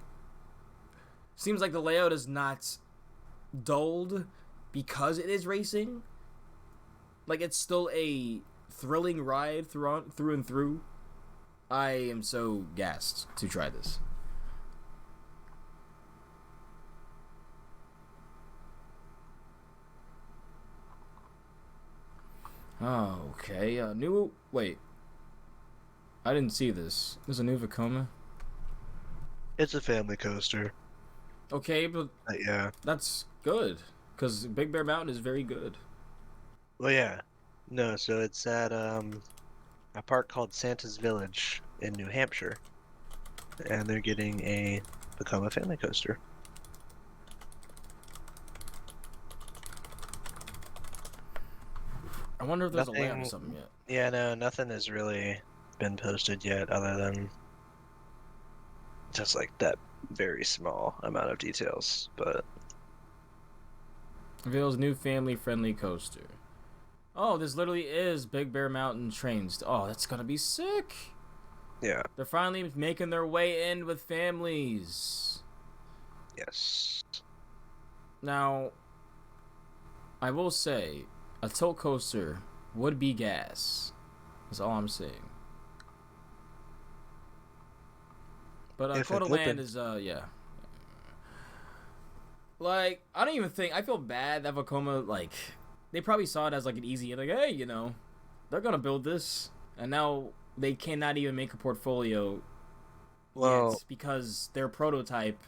A: Seems like the layout is not dulled because it is racing. Like, it's still a thrilling ride through and through. I am so gassed to try this. Oh, okay. Wait. I didn't see this. There's a new Vekoma.
B: It's a family coaster.
A: Okay, but
B: yeah,
A: that's good because Big Bear Mountain is very good.
B: Well, yeah, no. So it's at a park called Santa's Village in New Hampshire, and they're getting a Vekoma family coaster.
A: I wonder if there's a layout or something yet.
B: Yeah, no, nothing has really been posted yet other than just like that very small amount of details, but
A: reveals new family-friendly coaster. Oh, this literally is Big Bear Mountain trains. Oh, that's gonna be sick.
B: Yeah.
A: They're finally making their way in with families.
B: Yes.
A: Now, I will say, a tilt coaster would be gas. That's all I'm saying. But Coda Land is yeah. Like, I don't even think I feel bad that Vekoma, like, they probably saw it as like an easy, like, hey, you know, they're gonna build this, and now they cannot even make a portfolio yet because their prototype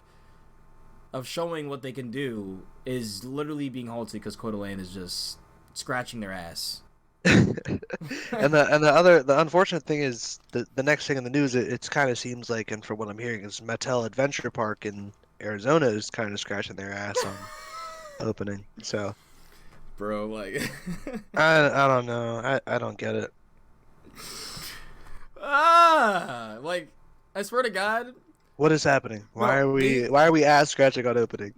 A: of showing what they can do is literally being halted because Coda Land is just scratching their ass.
B: and the unfortunate thing is the next thing in the news, it kind of seems like, and from what I'm hearing, is Mattel Adventure Park in Arizona is kind of scratching their ass on opening. So,
A: bro, like,
B: I don't know, I don't get it.
A: Like, I swear to God,
B: what is happening? Why are we ass scratching on opening?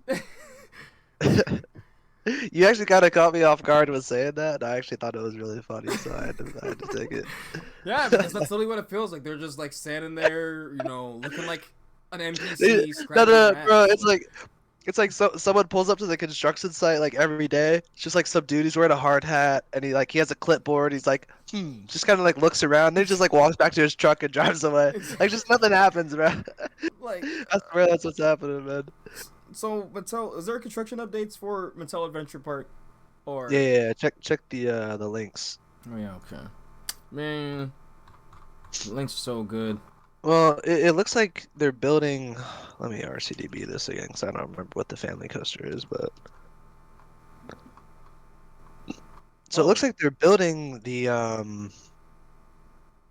B: You actually kind of caught me off guard with saying that, and I actually thought it was really funny, so I had to take it.
A: Yeah, because that's literally what it feels like. They're just like standing there, you know, looking like an NPC.
B: No, bro, it's like someone pulls up to the construction site like every day. It's just like some dude who's wearing a hard hat, and he has a clipboard. He's like, just kind of like looks around, and he just like walks back to his truck and drives away. Like, just nothing happens, bro.
A: Like,
B: I swear that's what's happening, man.
A: So, Mattel, is there construction updates for Mattel Adventure Park? Or
B: yeah, check the links.
A: Oh yeah, okay. Man, the links are so good.
B: Well, it looks like they're building. Let me RCDB this again, because I don't remember what the family coaster is, but so it looks like they're building the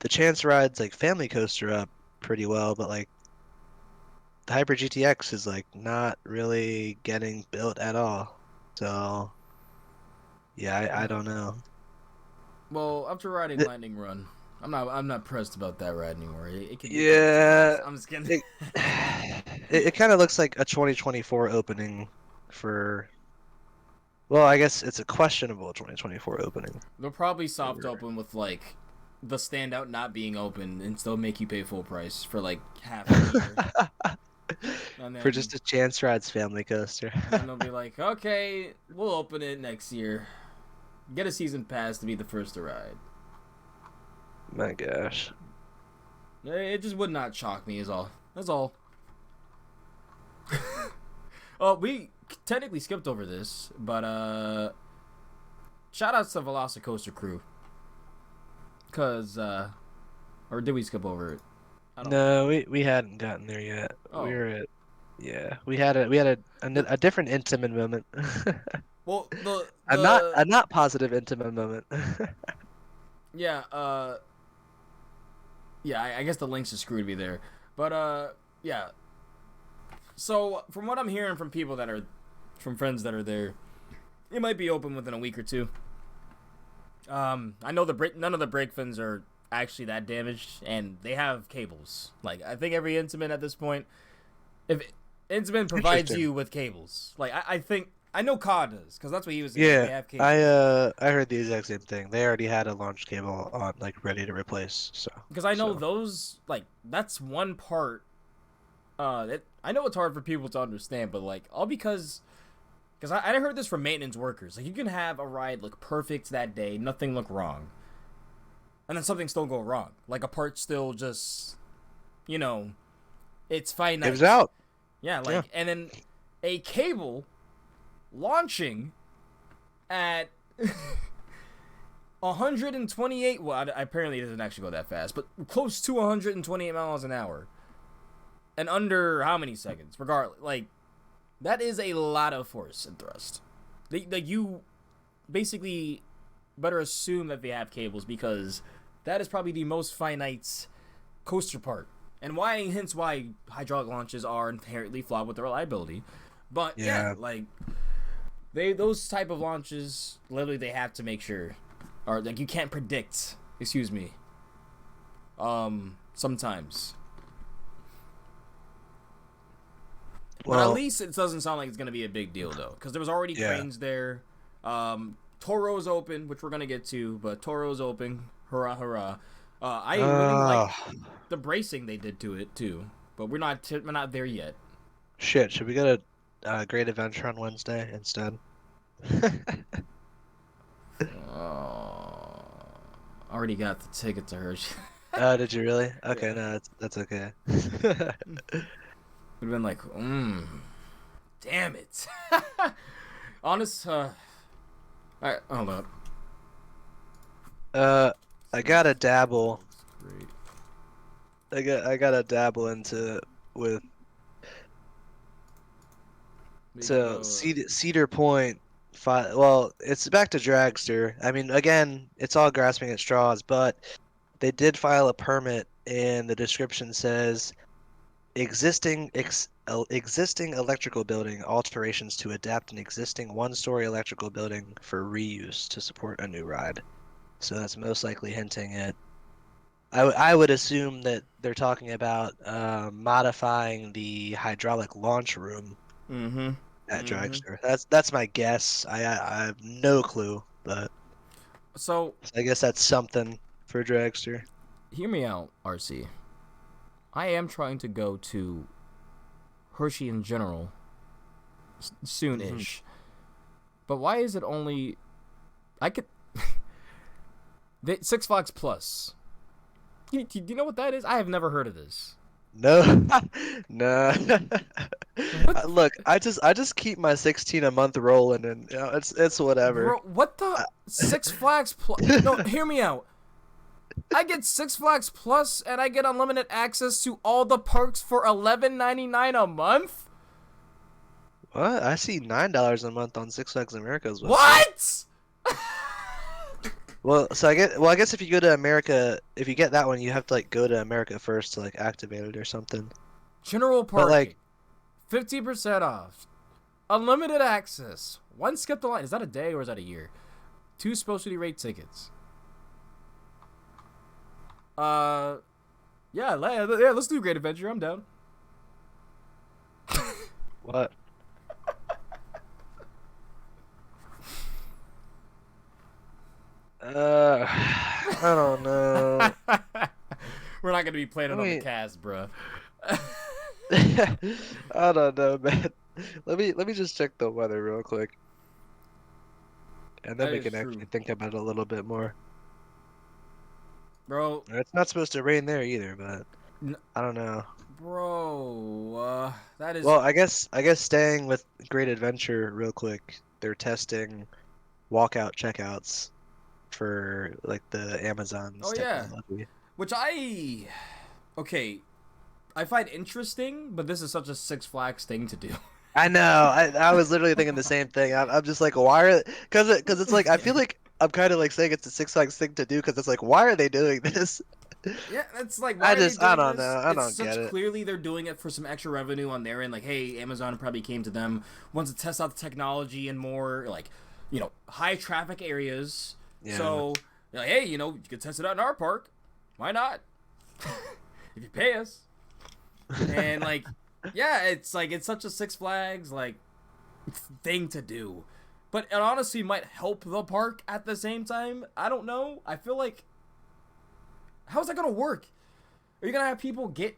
B: Chance Rides like family coaster up pretty well, but like the Hyper GTX is like not really getting built at all. So yeah, I don't know.
A: Well, after riding Lightning Run, I'm not pressed about that ride anymore. It can I'm just kidding.
B: It kind of looks like a 2024 opening for. Well, I guess it's a questionable 2024 opening.
A: They'll probably soft open with like the standout not being open and still make you pay full price for like half a year.
B: For just a Chance Rides family coaster.
A: And they'll be like, okay, we'll open it next year. Get a season pass to be the first to ride.
B: My gosh.
A: It just would not shock me, is all. That's all. Oh, we technically skipped over this, but shout outs to Velocicoaster crew. Cause or did we skip over it?
B: No, we hadn't gotten there yet.
A: Oh.
B: We were at we had a different intimate moment.
A: Well,
B: a not positive intimate moment.
A: Yeah, I guess the links are screwed me there. But yeah. So from what I'm hearing from people from friends that are there, it might be open within a week or two. I know none of the brake fins are actually that damaged, and they have cables. Like, I think every Intamin at this point, if Intamin provides you with cables, like I know Ka does, because that's what he was saying.
B: Yeah,
A: they have cables.
B: I heard the exact same thing. They already had a launch cable on, like, ready to replace. So
A: because I know those, like, that's one part. I know it's hard for people to understand, but like all because I heard this from maintenance workers. Like, you can have a ride look perfect that day, nothing look wrong, and then something still go wrong. Like a part still just, it's finite.
B: Gives out.
A: Yeah, and then a cable launching at 128. Well, apparently it doesn't actually go that fast, but close to 128 miles an hour, and under how many seconds? Regardless, like, that is a lot of force and thrust. You basically better assume that they have cables, because that is probably the most finite coaster part, and hence why hydraulic launches are inherently flawed with their reliability. But yeah, like those type of launches, literally they have to make sure, or like you can't predict. Excuse me. Sometimes. But at least it doesn't sound like it's going to be a big deal, though, because there was already cranes there. Toro's open, which we're going to get to, but Toro's open. Hurrah, hurrah. I really like the bracing they did to it, too, but we're not there yet.
B: Shit, should we go to Great Adventure on Wednesday instead?
A: Already got the ticket to Hershey.
B: Oh, did you really? Okay, no, that's okay.
A: We've been like, damn it. Honest, alright, hold up.
B: I gotta dabble.
A: Great.
B: I gotta dabble with. So Cedar Point, well, it's back to Dragster. I mean, again, it's all grasping at straws, but they did file a permit, and the description says existing electrical building alterations to adapt an existing one-story electrical building for reuse to support a new ride. So that's most likely hinting at. I would assume that they're talking about modifying the hydraulic launch room at Dragster. That's my guess. I have no clue, but so I guess that's something for Dragster.
A: Hear me out, RC. I am trying to go to Hershey in general soon-ish. But why is it only... I could... Six Flags Plus. Do you know what that is? I have never heard of this.
B: No. No. Look, I just keep my 16 a month rolling, and it's whatever.
A: Bro, what the... Six Flags Plus... No, hear me out. I get Six Flags Plus, and I get unlimited access to all the parks for $11.99 a month?
B: What? I see $9 a month on Six Flags America's website.
A: What?
B: Well, so I guess if you go to America, if you get that one, you have to like go to America first to like activate it or something.
A: General parking, 50% off, unlimited access, one skip the line. Is that a day or is that a year? 2 specialty rate tickets. Yeah, let's do Great Adventure. I'm down.
B: What? I don't know.
A: We're not gonna be playing it on the cast, bro.
B: I don't know, man. Let me just check the weather real quick, and then
A: That
B: we
A: is
B: can
A: true,
B: actually think about it a little bit more.
A: bro.
B: It's not supposed to rain there either, but I don't know.
A: Bro, that is.
B: Well, I guess staying with Great Adventure real quick, they're testing walkout checkouts for like the Amazon's
A: Oh yeah,
B: technology.
A: which okay, I find interesting, but this is such a Six Flags thing to do.
B: I know. I was literally thinking the same thing. I'm just like, why are? Because it's like I feel like I'm kind of like saying it's a Six Flags thing to do because it's like, why are they doing this?
A: Yeah, it's like, why are they
B: I
A: doing
B: don't
A: this?
B: know. I
A: It's
B: don't get
A: such
B: it.
A: clearly they're doing it for some extra revenue on their end. Like, hey, Amazon probably came to them, wants to test out the technology in more like, high traffic areas.
B: Yeah.
A: So, they're like, hey, you can test it out in our park. Why not? If you pay us. And like, yeah, it's like it's such a Six Flags like thing to do, but it honestly might help the park at the same time. I don't know. I feel like, how's that gonna work? Are you gonna have people get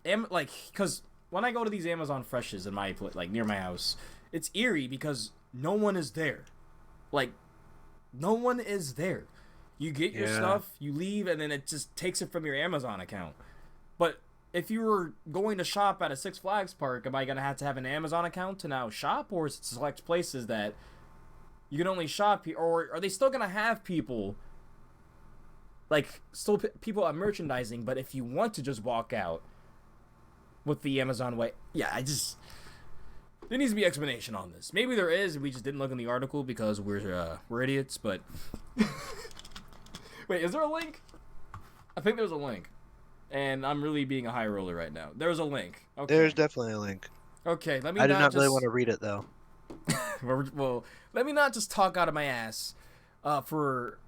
A: because when I go to these Amazon Freshes in my like near my house, it's eerie because no one is there. Like, no one is there. You get your stuff, you leave, and then it just takes it from your Amazon account. But if you were going to shop at a Six Flags park, am I gonna have to have an Amazon account to now shop, or is it select places that you can only shop here, or are they still gonna have people? Like, still people at merchandising, but if you want to just walk out with the Amazon way, there needs to be explanation on this. Maybe there is, and we just didn't look in the article because we're idiots. But wait, is there a link? I think there's a link, and I'm really being a high roller right now. There's a link. Okay.
B: There's definitely a link.
A: Okay, let me.
B: I do not really want to read it though.
A: Well, let me not just talk out of my ass. For.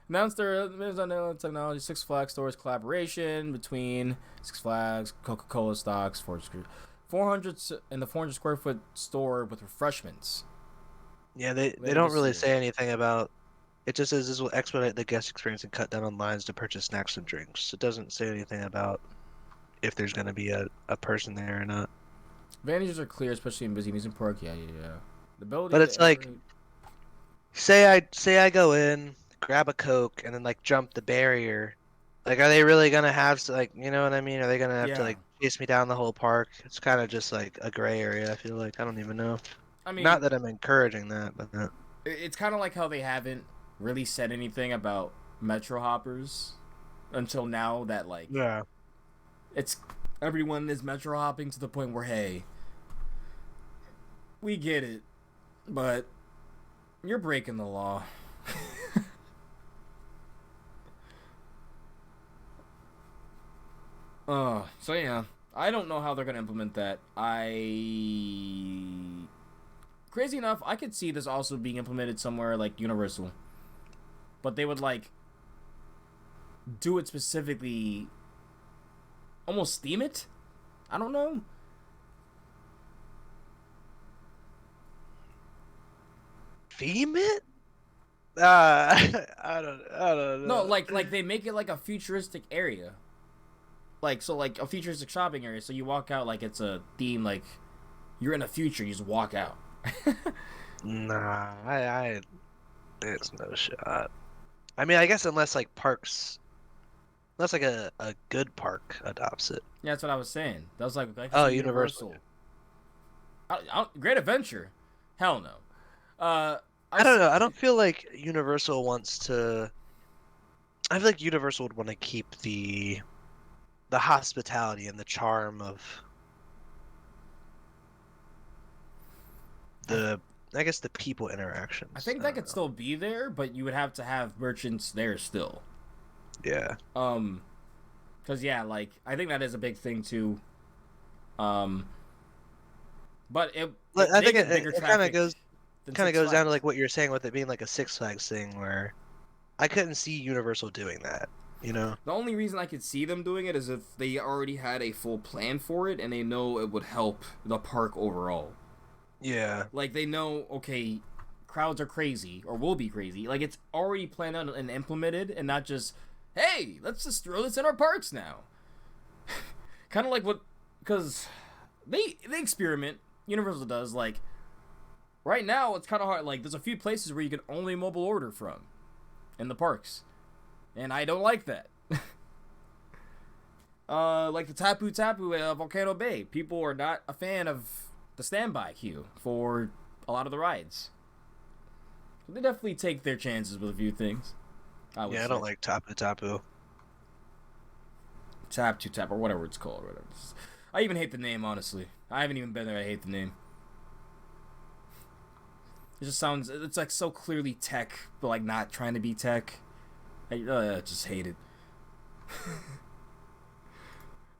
A: Announced their Amazon Technology Six Flags stores collaboration between Six Flags, Coca-Cola stocks, 400 in the 400 square foot store with refreshments.
B: Yeah, they don't really say anything about. It just says this will expedite the guest experience and cut down on lines to purchase snacks and drinks. It doesn't say anything about if there's going to be a person there or not.
A: Advantages are clear, especially in busy amusement park. Yeah. The ability.
B: But it's like, say I go in, grab a Coke, and then like jump the barrier. Like, are they really gonna have to, like, you know what I mean? Are they gonna have to like chase me down the whole park? It's kind of just like a gray area. I feel like I don't even know.
A: I mean,
B: not that I'm encouraging that, but
A: it's kind of like how they haven't really said anything about Metro hoppers until now. That like, it's everyone is Metro hopping to the point where, hey, we get it, but you're breaking the law. So yeah, I don't know how they're gonna implement that. Crazy enough, I could see this also being implemented somewhere like Universal, but they would like do it specifically, almost theme it. I don't know.
B: Theme it? I don't know.
A: No, like they make it like a futuristic area. Like, so like a futuristic shopping area, so you walk out like it's a theme, like you're in the future, you just walk out.
B: Nah, it's no shot. I mean, I guess unless like a good park adopts it.
A: Yeah, that's what I was saying. That was like
B: Universal.
A: Great Adventure, hell no.
B: I don't know. I don't feel like Universal wants to. I feel like Universal would want to keep the hospitality and the charm of the people interactions.
A: I think that could still be there, but you would have to have merchants there still.
B: Yeah.
A: Because like I think that is a big thing too. But
B: I think it kind of goes down to like what you're saying with it being like a Six Flags thing, where I couldn't see Universal doing that. You know,
A: the only reason I could see them doing it is if they already had a full plan for it and they know it would help the park overall.
B: Yeah.
A: Like they know, okay, crowds are crazy or will be crazy. Like it's already planned out and implemented, and not just, hey, let's just throw this in our parks now. kind of like what, because they experiment. Universal does, like, right now it's kind of hard. Like, there's a few places where you can only mobile order from in the parks, and I don't like that. Like the Tapu Tapu at Volcano Bay, people are not a fan of the standby queue for a lot of the rides. So they definitely take their chances with a few things.
B: I don't like Tapu Tapu.
A: Tap to Tap, or whatever it's called. Whatever. I even hate the name, honestly. I haven't even been there. I hate the name. It just sounds, it's like so clearly tech, but like not trying to be tech. I just hate it.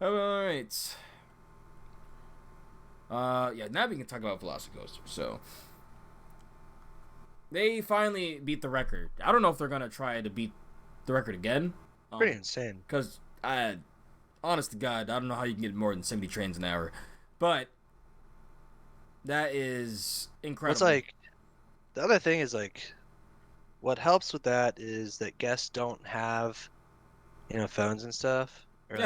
A: Alright. Yeah, now we can talk about Velocicoaster. So, they finally beat the record. I don't know if they're going to try to beat the record again.
B: Pretty insane.
A: Because, honest to God, I don't know how you can get more than 70 trains an hour. But, that is incredible.
B: It's like, the other thing is, like, what helps with that is that guests don't have, phones and stuff. Or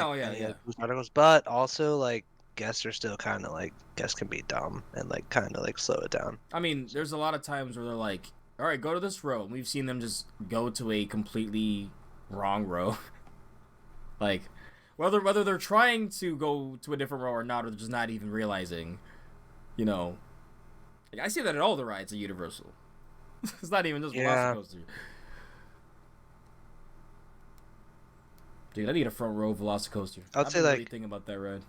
B: articles, but also, like, guests are still kind of, like, guests can be dumb and, like, kind of, like, slow it down.
A: I mean, there's a lot of times where they're like, all right, go to this row. And we've seen them just go to a completely wrong row. Like, whether they're trying to go to a different row or not, or they're just not even realizing, Like, I see that at all the rides at Universal. It's not even just Velocicoaster. Dude, I need a front row Velocicoaster.
B: I'd say, like,
A: really thinking about that ride.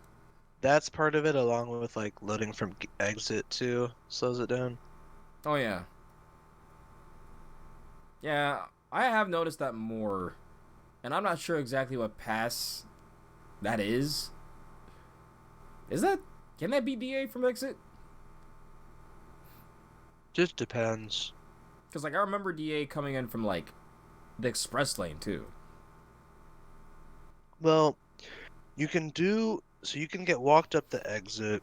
B: That's part of it, along with, like, loading from exit too, slows it down.
A: Oh, yeah. Yeah, I have noticed that more. And I'm not sure exactly what pass that is. Can that be DA from exit?
B: Just depends.
A: Because, like, I remember DA coming in from, like, the express lane, too.
B: Well, you can get walked up the exit,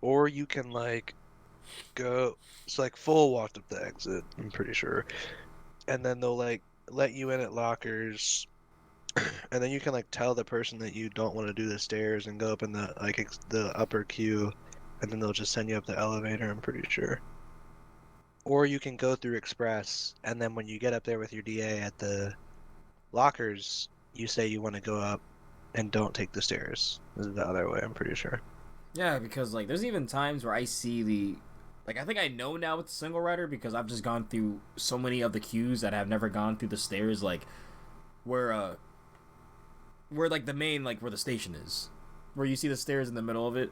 B: or you can, like, go, it's like full walked up the exit, I'm pretty sure. And then they'll, like, let you in at lockers, and then you can, like, tell the person that you don't want to do the stairs and go up in the, like, the upper queue, and then they'll just send you up the elevator, I'm pretty sure. Or you can go through express, and then when you get up there with your DA at the lockers, you say you want to go up and don't take the stairs. This is the other way, I'm pretty sure.
A: Yeah, because, like, there's even times where I see I think I know now with the single rider because I've just gone through so many of the queues that I've never gone through the stairs, like, where like, the main, like, where the station is. Where you see the stairs in the middle of it.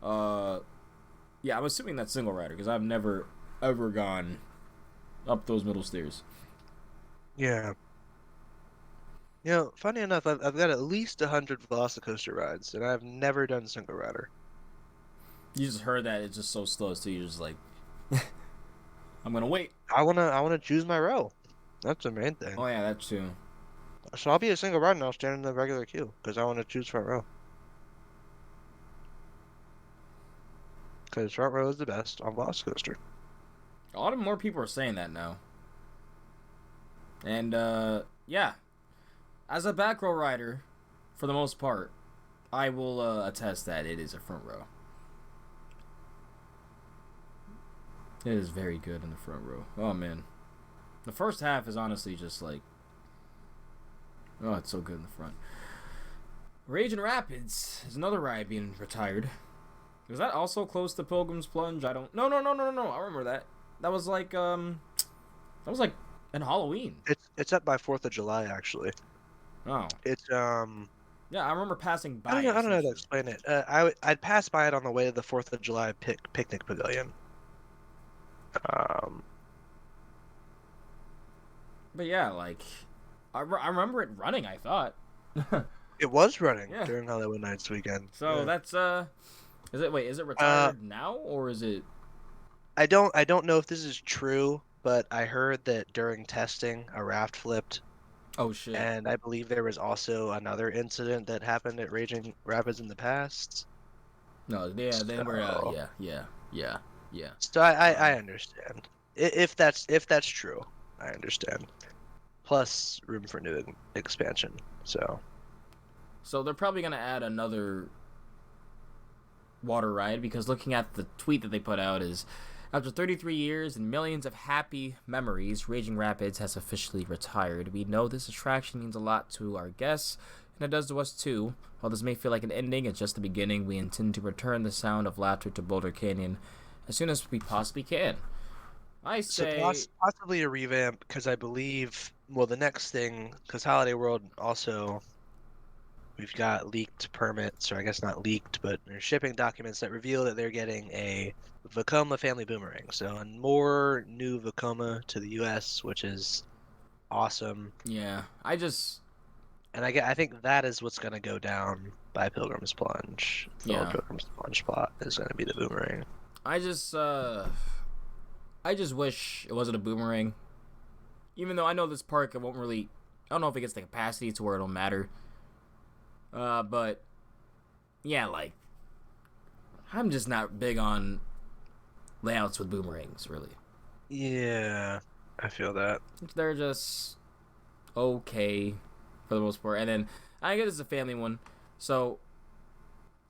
A: Yeah, I'm assuming that's single rider because I've never, ever gone up those middle stairs.
B: Yeah. Funny enough, I've got at least 100 Velocicoaster rides, and I've never done single rider.
A: You just heard that it's just so slow, so you're just like, I'm gonna wait.
B: I wanna choose my row. That's the main thing.
A: Oh yeah, that's true.
B: So I'll be a single rider and I'll stand in the regular queue because I want to choose front row. Because front row is the best on Velocicoaster.
A: A lot more people are saying that now. And yeah. As a back row rider, for the most part, I will attest that it is a front row. It is very good in the front row. Oh, man. The first half is honestly just like... Oh, it's so good in the front. Raging Rapids is another ride being retired. Was that also close to Pilgrim's Plunge? I don't... No. I remember that. That was like, in Halloween.
B: It's up by 4th of July, actually.
A: Oh.
B: It's,
A: Yeah, I remember passing by.
B: I don't know how to explain it. I'd pass by it on the way to the 4th of July picnic pavilion.
A: But yeah, like, I remember it running, I thought.
B: It was running during Halloween Nights weekend.
A: So that's, is it retired now, or is it?
B: I don't know if this is true, but I heard that during testing, a raft flipped.
A: Oh, shit.
B: And I believe there was also another incident that happened at Raging Rapids in the past.
A: No, yeah, they were, yeah.
B: So I understand. If that's true, I understand. Plus room for new expansion. So
A: they're probably gonna add another water ride, because looking at the tweet that they put out is, after 33 years and millions of happy memories, Raging Rapids has officially retired. We know this attraction means a lot to our guests, and it does to us too. While this may feel like an ending, it's just the beginning. We intend to return the sound of laughter to Boulder Canyon as soon as we possibly can. I say...
B: So possibly a revamp, because I believe, well, the next thing, because Holiday World also... We've got leaked permits, or I guess not leaked, but they're shipping documents that reveal that they're getting a Vekoma family boomerang. So, and more new Vekoma to the U.S., which is awesome.
A: Yeah,
B: And I think that is what's going to go down by Pilgrim's Plunge. The Pilgrim's Plunge plot is going to be the boomerang.
A: I just wish it wasn't a boomerang. Even though I know this park, it won't really... I don't know if it gets the capacity to where it'll matter. But yeah, like, I'm just not big on layouts with boomerangs, really.
B: Yeah, I feel that.
A: They're just okay for the most part. And then I guess it's a family one, so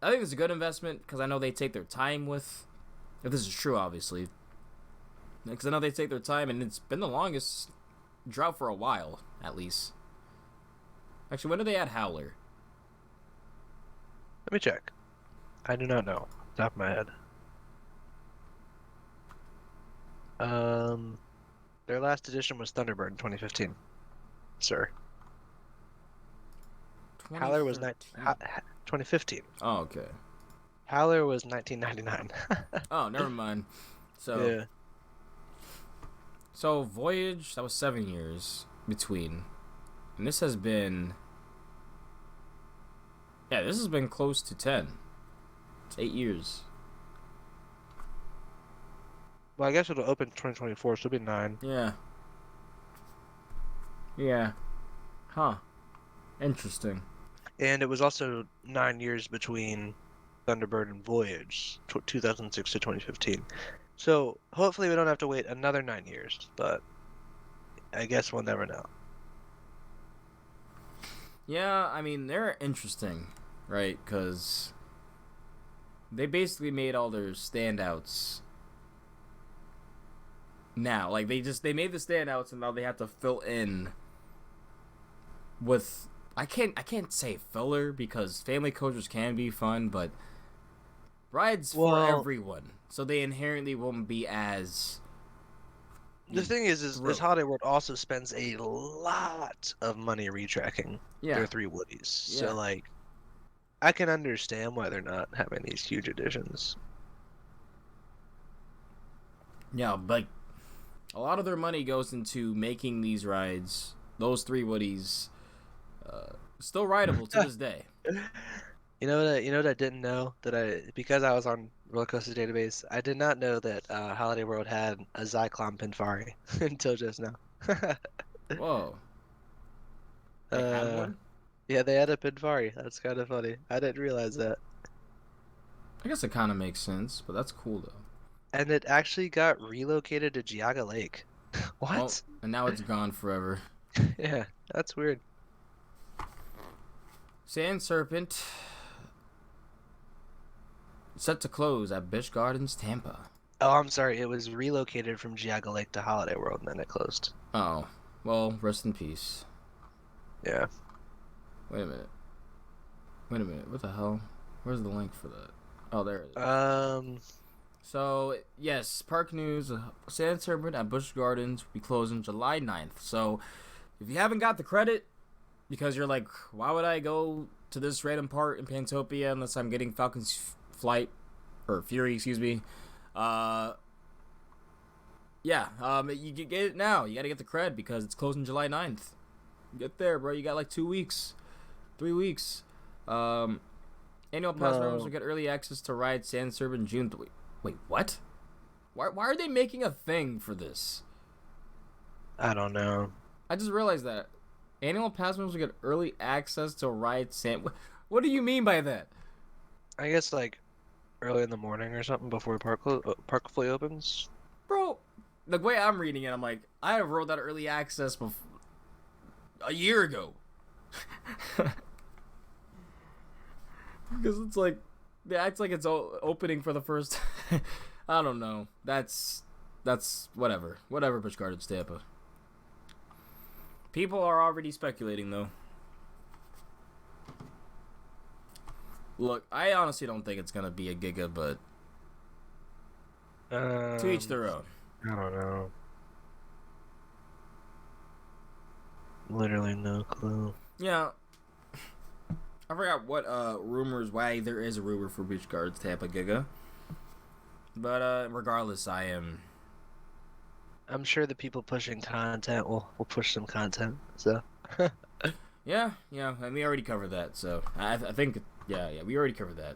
A: I think it's a good investment, because I know they take their time with, if this is true, obviously, because I know they take their time, and it's been the longest drought for a while, at least. Actually, when did they add Howler?
B: Let me check. I do not know. Top of my head. Their last edition was Thunderbird in 2015. Sir. Howler was 2015.
A: Oh, okay.
B: Howler was 1999.
A: Oh, never mind. So,
B: yeah.
A: So Voyage, that was 7 years between, and this has been... Yeah, this has been close to 10. It's 8 years.
B: Well, I guess it'll open 2024, so it'll be 9.
A: Yeah. Yeah. Huh. Interesting.
B: And it was also 9 years between Thunderbird and Voyage, 2006 to 2015. So hopefully we don't have to wait another 9 years, but I guess we'll never know.
A: Yeah, I mean, they're interesting, right? Because they basically made all their standouts now. Like, they made the standouts, and now they have to fill in with... I can't say filler, because family coasters can be fun, but rides for everyone. So they inherently won't be as...
B: The thing is Holiday World also spends a lot of money retracking their 3 Woodies. Yeah. So, like, I can understand why they're not having these huge additions.
A: Yeah, but a lot of their money goes into making these rides, those 3 Woodies, still rideable to this day.
B: You know what I didn't know? Because I was on Roller Coaster Database, I did not know that Holiday World had a Zyklon Pinfari until just now.
A: Whoa. They had one?
B: Yeah, they had a Pinfari. That's kind of funny. I didn't realize that.
A: I guess it kind of makes sense, but that's cool, though.
B: And it actually got relocated to Geauga Lake. What?
A: Well, and now it's gone forever.
B: Yeah, that's weird.
A: Sand Serpent... set to close at Busch Gardens, Tampa.
B: Oh, I'm sorry. It was relocated from Geauga Lake to Holiday World, and then it closed.
A: Oh, well, rest in peace.
B: Yeah.
A: Wait a minute. What the hell? Where's the link for that? Oh, there it is. So, yes, park news. Sand Serpent at Busch Gardens will be closing July 9th. So, if you haven't got the credit, because you're like, why would I go to this random part in Pantopia unless I'm getting Falcons Fury, excuse me. You can get it now. You gotta get the cred because it's closing July 9th. Get there, bro. You got like 2 weeks. 3 weeks. Annual pass members will get early access to ride Sand Serpent in June. Wait, what? Why are they making a thing for this?
B: I don't know.
A: I just realized that. Annual pass members will get early access to ride Sand... What do you mean by that?
B: I guess, like, early in the morning or something before park fully opens.
A: Bro, the way I'm reading it, I'm like, I wrote that early access a year ago. Because it's like, It acts like it's opening for the first. I don't know. That's whatever. Whatever. Busch Gardens Tampa. People are already speculating though. Look, I honestly don't think it's gonna be a Giga, but to each their own.
B: I don't know. Literally no clue.
A: Yeah. I forgot what rumors, why there is a rumor for Busch Gardens Tampa Giga. But regardless, I'm
B: sure the people pushing content will push some content. So
A: yeah, and we already covered that. So I think yeah, we already covered that.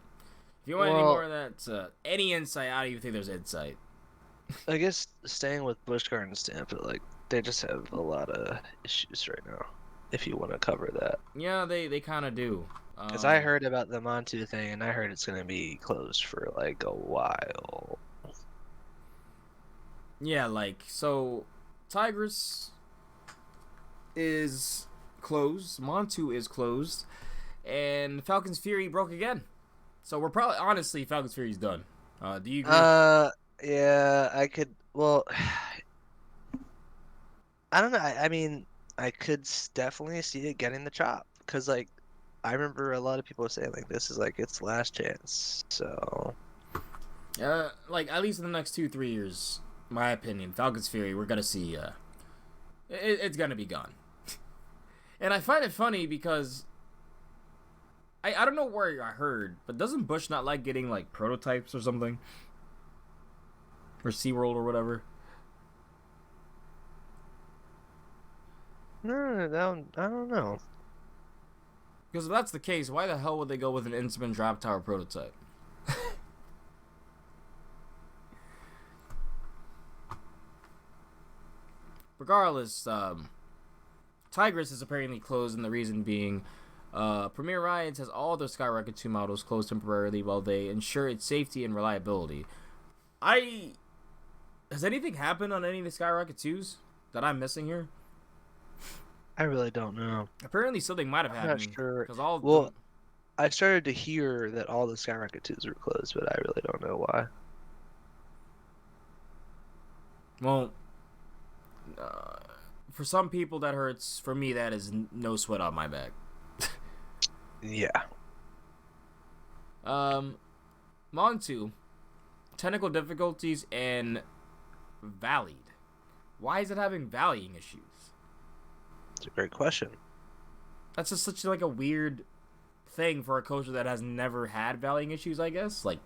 A: If you want any more of that, any insight, I don't even think there's insight.
B: I guess staying with Busch Gardens Tampa, like they just have a lot of issues right now. If you want to cover that.
A: Yeah, they kind of do.
B: Because I heard about the Montu thing, and I heard it's gonna be closed for like a while.
A: Yeah, like so, Tigris is closed, Montu is closed, and Falcons Fury broke again. So we're probably honestly Falcons Fury's done. Do you agree?
B: Yeah, I could. Well, I don't know. I mean, I could definitely see it getting the chop because, like, I remember a lot of people saying like this is like its last chance. So,
A: like at least in the next 2-3 years, my opinion, Falcons Fury, we're gonna see. It's gonna be gone. And I find it funny because I don't know where I heard, but doesn't Busch not like getting like prototypes or something? Or SeaWorld or whatever?
B: No, I don't know.
A: Because if that's the case, why the hell would they go with an Intamin Drop Tower prototype? Regardless, Tigris is apparently closed, and the reason being, Premier Rides has all their Skyrocket 2 models closed temporarily while they ensure its safety and reliability. Has anything happened on any of the Skyrocket 2s that I'm missing here?
B: I really don't know.
A: Apparently something might have happened.
B: I'm not sure.
A: Because
B: I started to hear that all the Skyrocket 2s were closed, but I really don't know why.
A: Well, for some people that hurts. For me, that is no sweat on my back.
B: Yeah.
A: Montu, technical difficulties and Valleyed. Why is it having valleying issues?
B: It's a great question.
A: That's just such like a weird thing for a coaster that has never had valleying issues, I guess. Like,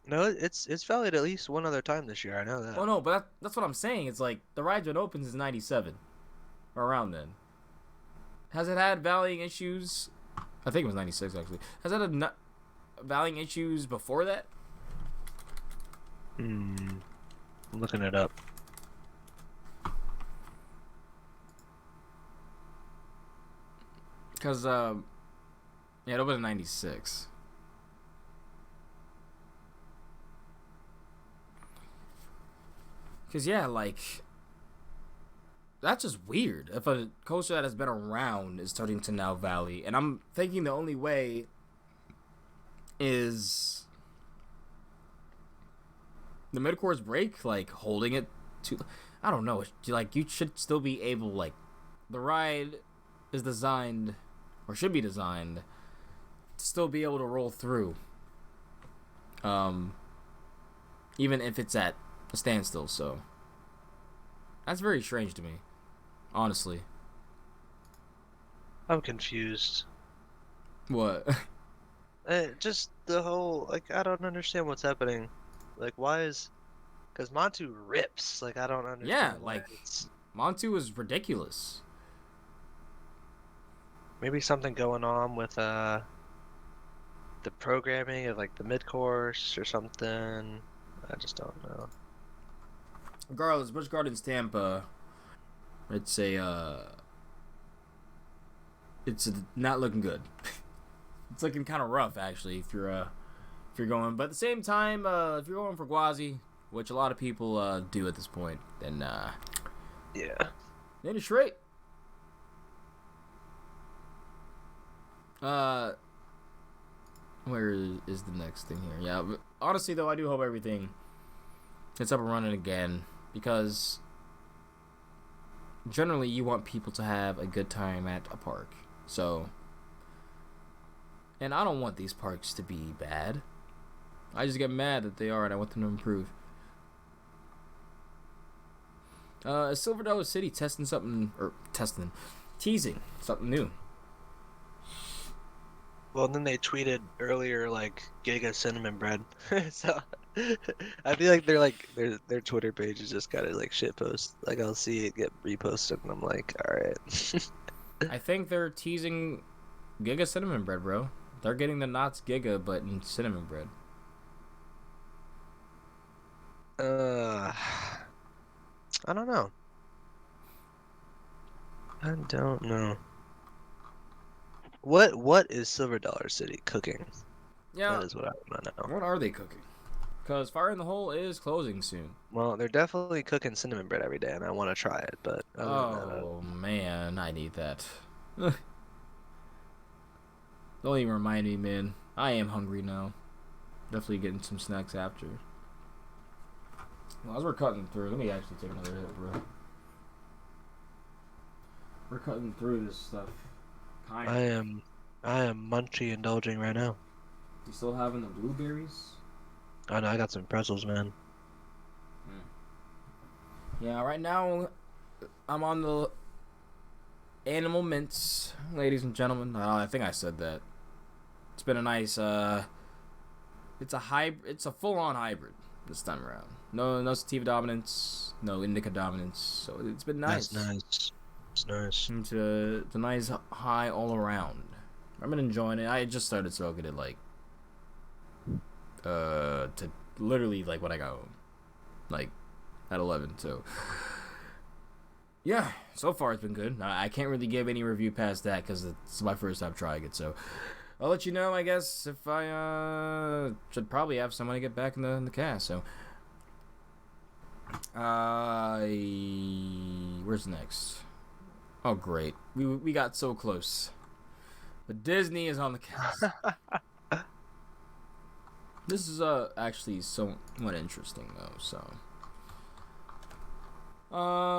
B: no, it's valid at least one other time this year. I know that.
A: Oh no, but that's what I'm saying. It's like the ride when it opens is 97, or around then. Has it had valleying issues? I think it was 96 actually. Has it had valleying issues before that?
B: I'm looking it up.
A: Because yeah, it opened in 96. Because, yeah, like, that's just weird. If a coaster that has been around is starting to now valley. And I'm thinking the only way is the mid-course brake, like, holding it to... I don't know. Like, you should still be able, like, the ride is designed, or should be designed, to still be able to roll through. Even if it's at a standstill, so that's very strange to me, honestly.
B: I'm confused.
A: What?
B: Just the whole, like, I don't understand what's happening. Like, why is... Because Montu rips. Like, I don't understand.
A: Yeah, like, Montu is ridiculous.
B: Maybe something going on with, the programming of, like, the mid-course or something. I just don't know.
A: Regardless, Busch Gardens Tampa, it's not looking good. It's looking kind of rough, actually, if you're going. But at the same time, if you're going for Gwazi, which a lot of people do at this point, then
B: yeah,
A: then it's straight. Where is the next thing here? Yeah, but honestly though, I do hope everything gets up and running again, because generally you want people to have a good time at a park. So, and I don't want these parks to be bad. I just get mad that they are, and I want them to improve. Silver Dollar City teasing something new.
B: Well, then they tweeted earlier like Giga Cinnamon Bread, so I feel like their Twitter page is just kind of like shit post. Like I'll see it get reposted, and I'm like, all right.
A: I think they're teasing Giga Cinnamon Bread, bro. They're getting the Knott's Giga, but in cinnamon bread.
B: I don't know. I don't know. What is Silver Dollar City cooking?
A: Yeah,
B: that is what I want to know.
A: What are they cooking? Because Fire in the Hole is closing soon.
B: Well, they're definitely cooking cinnamon bread every day, and I want to try it. But
A: man, I need that. Don't even remind me, man. I am hungry now. Definitely getting some snacks after. Well, as we're cutting through, let me actually take another hit, bro. We're cutting through this stuff.
B: I am munchy indulging right now.
A: You still having the blueberries?
B: Oh no, I got some pretzels, man.
A: Yeah, right now I'm on the animal mints, ladies and gentlemen. I think I said that. It's been a nice it's a full-on hybrid this time around. No sativa dominance, no indica dominance. So it's been nice.
B: That's nice. It's nice.
A: It's a nice high all around. I've been enjoying it. I just started smoking it like to literally like when I got home, like at 11. So yeah, so far it's been good. I can't really give any review past that because it's my first time trying it. So I'll let you know, I guess, if I should probably have someone to get back in the cast. So where's next? Oh great, we got so close, but Disney is on the cast. This is actually somewhat interesting though. So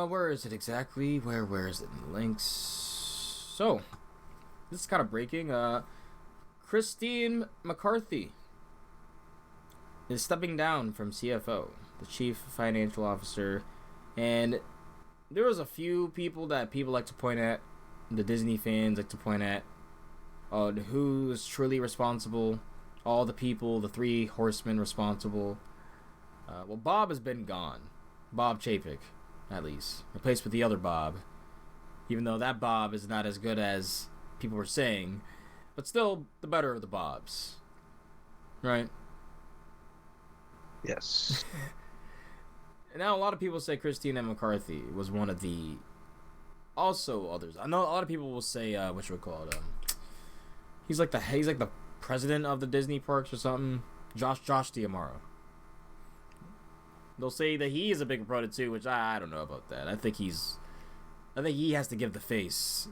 A: where is it exactly? Where is it in the links? So this is kind of breaking. Christine McCarthy is stepping down from CFO, the Chief Financial Officer, and there was a few people that people like to point at, the Disney fans like to point at, who is truly responsible, all the people, the three horsemen responsible. Well, Bob has been gone. Bob Chapek, at least. Replaced with the other Bob. Even though that Bob is not as good as people were saying, but still the better of the Bobs. Right?
B: Yes.
A: And now a lot of people say Christina McCarthy was one of the also others. I know a lot of people will say what you would call it. He's like the president of the Disney parks or something. Josh D'Amaro. They'll say that he is a big proponent too, which I don't know about that. I think he has to give the face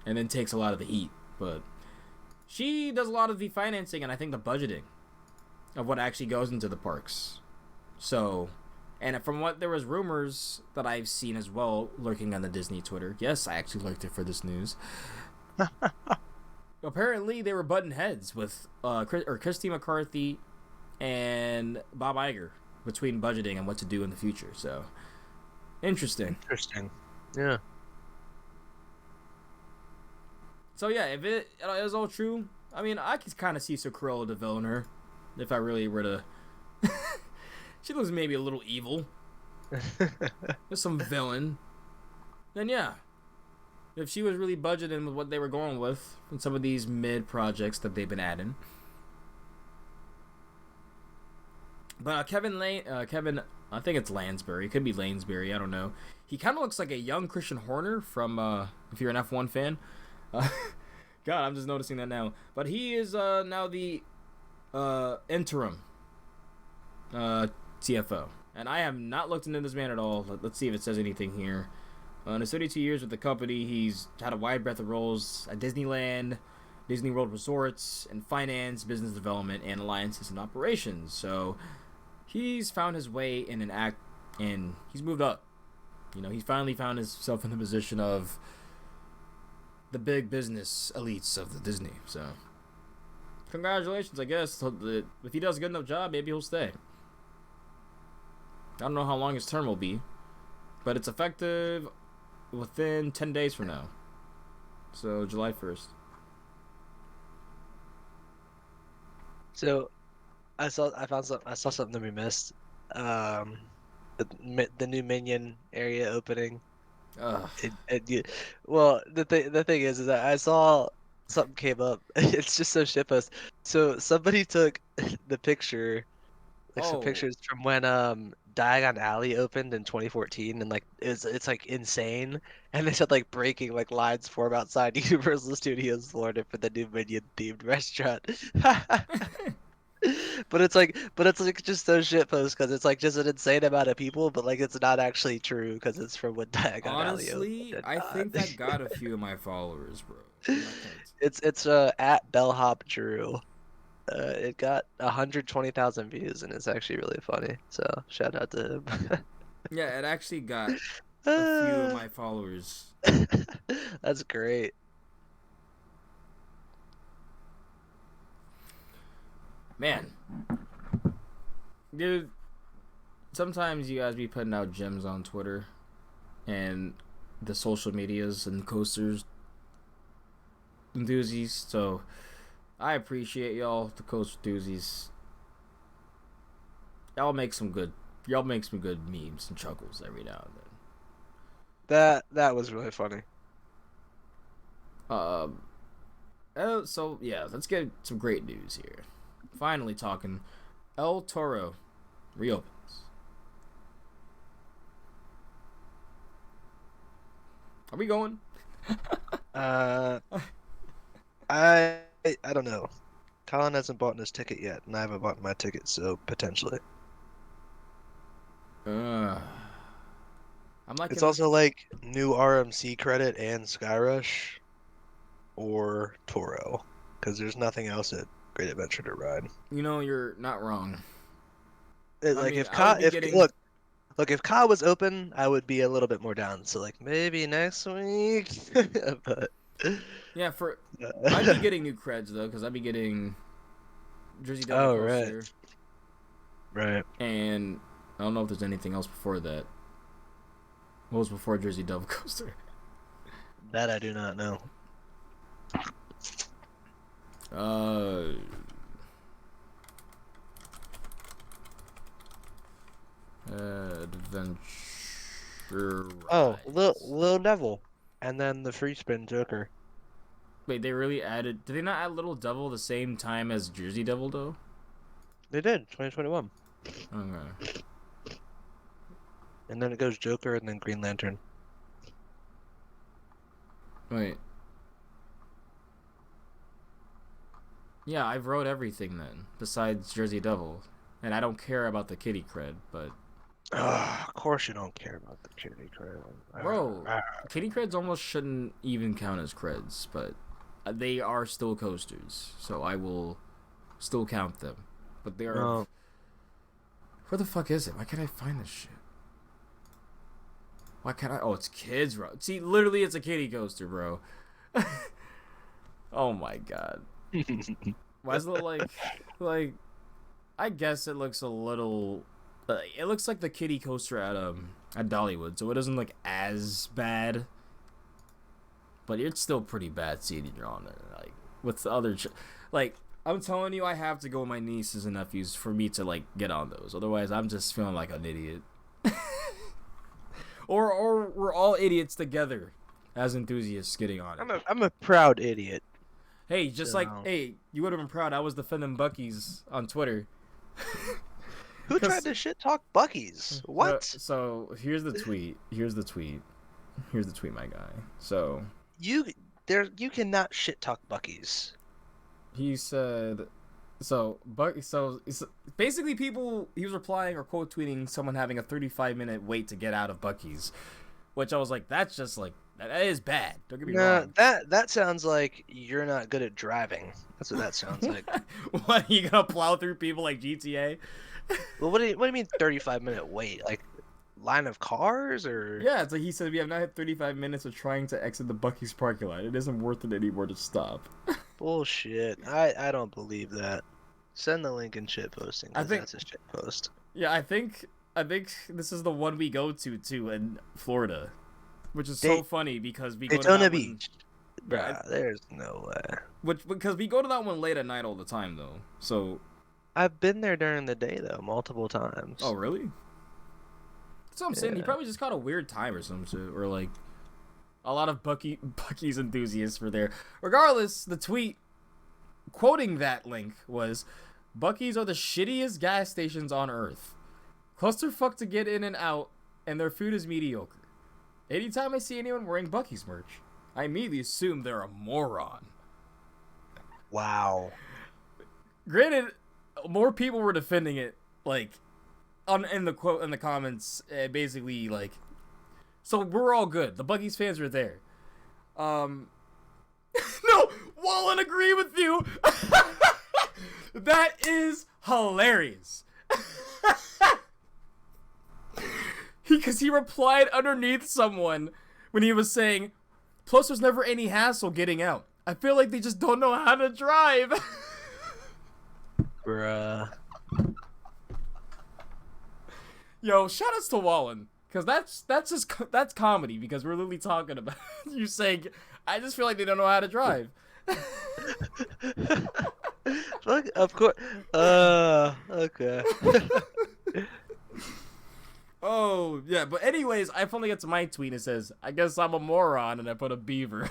A: and then takes a lot of the heat. But she does a lot of the financing and I think the budgeting of what actually goes into the parks. So, and from what there was rumors that I've seen as well lurking on the Disney Twitter. Yes, I actually lurked it for this news. Apparently, they were butting heads with Christy McCarthy and Bob Iger between budgeting and what to do in the future. So, interesting.
B: Yeah.
A: So yeah, if it is all true, I mean, I can kind of see Cruella de Vil in her. If I really were to, she looks maybe a little evil. There's some villain. Then yeah, if she was really budgeting with what they were going with in some of these mid projects that they've been adding. But Kevin, I think it's Lansbury. It could be Lansbury. I don't know. He kind of looks like a young Christian Horner from, if you're an F1 fan. God, I'm just noticing that now. But he is now the interim CFO. And I have not looked into this man at all. Let's see if it says anything here. In his 32 years with the company, he's had a wide breadth of roles at Disneyland, Disney World Resorts and finance, business development, and alliances and operations. So he's found his way in an act, and he's moved up. He's finally found himself in the position of the big business elites of the Disney. So congratulations, I guess. If he does a good enough job, maybe he'll stay. I don't know how long his term will be, but it's effective within 10 days from now. So July 1st.
B: So I saw something that we missed. The new Minion area opening. Well, the thing is that I saw something came up. It's just so shitpost. So somebody took the picture, some pictures from when Diagon Alley opened in 2014, and like it's like insane. And they said like breaking like lines form outside Universal Studios Florida for the new Minion themed restaurant. But it's like just so shitpost because it's like just an insane amount of people, but like it's not actually true because it's from when Diagon Alley opened.
A: Honestly, I think that got a few of my followers, bro.
B: It's at Bellhop Drew. It got 120,000 views and it's actually really funny. So shout out to him.
A: Yeah, it actually got a few of my followers.
B: That's great.
A: Man, dude, sometimes you guys be putting out gems on Twitter and the social medias and coasters enthusiasts, so I appreciate y'all, the coaster enthusiasts. Y'all make some good memes and chuckles every now and
B: then. That was really funny.
A: So yeah, let's get some great news here. Finally talking, El Toro reopens. Are we going?
B: I don't know. Colin hasn't bought his ticket yet, and I haven't bought my ticket, so potentially.
A: I'm like
B: it's also like new RMC credit and Skyrush, or Toro, because there's nothing else at Great Adventure to ride.
A: You're not wrong.
B: If Ka was open, I would be a little bit more down. So like maybe next week. But
A: yeah, I'd be getting new creds though, because I'd be getting Jersey Devil Coaster.
B: Right.
A: And I don't know if there's anything else before that. What was before Jersey Devil Coaster?
B: That I do not know.
A: Adventure.
B: Oh, Lil Devil, and then the free spin Joker.
A: Wait, they really added? Did they not add Little Devil the same time as Jersey Devil though?
B: They did, 2021.
A: Okay.
B: And then it goes Joker and then Green Lantern.
A: Wait. Yeah, I've rode everything then, besides Jersey Devil. And I don't care about the kitty cred, but...
B: Of course you don't care about the kitty cred.
A: Bro, kitty creds almost shouldn't even count as creds, but they are still coasters, so I will still count them. But they are...
B: No.
A: Where the fuck is it? Why can't I find this shit? Why can't I... Oh, it's Kids Road. See, literally it's a kitty coaster, bro. Oh my god. Why is it like I guess it looks a little it looks like the kiddie coaster at Dollywood, so it doesn't look as bad, but it's still pretty bad seating you're on there, like with the other like I'm telling you, I have to go with my nieces and nephews for me to like get on those, otherwise I'm just feeling like an idiot. or we're all idiots together as enthusiasts getting on it.
B: I'm a proud idiot.
A: Hey, hey, you would have been proud. I was defending Buc-ee's on Twitter.
B: Who tried to shit talk Buc-ee's? What?
A: So here's the tweet. Here's the tweet, my guy. So
B: you cannot shit talk Buc-ee's.
A: He said, so basically he was replying or quote tweeting someone having a 35-minute wait to get out of Buc-ee's. which I was like, that's just like that is bad. Don't get me
B: Nah,
A: wrong.
B: that sounds like you're not good at driving. That's what that sounds like.
A: What, you gonna plow through people like GTA?
B: Well, what do you mean 35-minute wait? Like line of cars or?
A: Yeah, it's like he said we have now had 35 minutes of trying to exit the Buc-ee's parking lot. It isn't worth it anymore to stop.
B: Bullshit. I don't believe that. Send the link in shit posting.
A: I think
B: that's a shit post.
A: Yeah, I think this is the one we go to too in Florida, which is
B: They,
A: so funny because we
B: Daytona
A: go to that
B: Beach.
A: One,
B: Bruh, there's no way.
A: Because we go to that one late at night all the time though. So
B: I've been there during the day though, multiple times.
A: Oh really? That's what I'm saying. He probably just caught a weird time or some shit, or like a lot of Buc-ee's enthusiasts were there. Regardless, the tweet quoting that link was, "Buc-ee's are the shittiest gas stations on earth. Clusterfuck to get in and out, and their food is mediocre. Anytime I see anyone wearing Buc-ee's merch, I immediately assume they're a moron."
B: Wow.
A: Granted, more people were defending it, like, in the quote in the comments, basically like, so we're all good. The Buc-ee's fans were there. No, Wallen, agree with you. That is hilarious. Because he replied underneath someone when he was saying, "Plus, there's never any hassle getting out. I feel like they just don't know how to drive."
B: Bruh.
A: Yo, shout outs to Wallen, because that's comedy, because we're literally talking about you saying, "I just feel like they don't know how to drive."
B: Fuck, of course. Okay.
A: Oh, yeah, but anyways, I finally get to my tweet and it says, "I guess I'm a moron," and I put a beaver.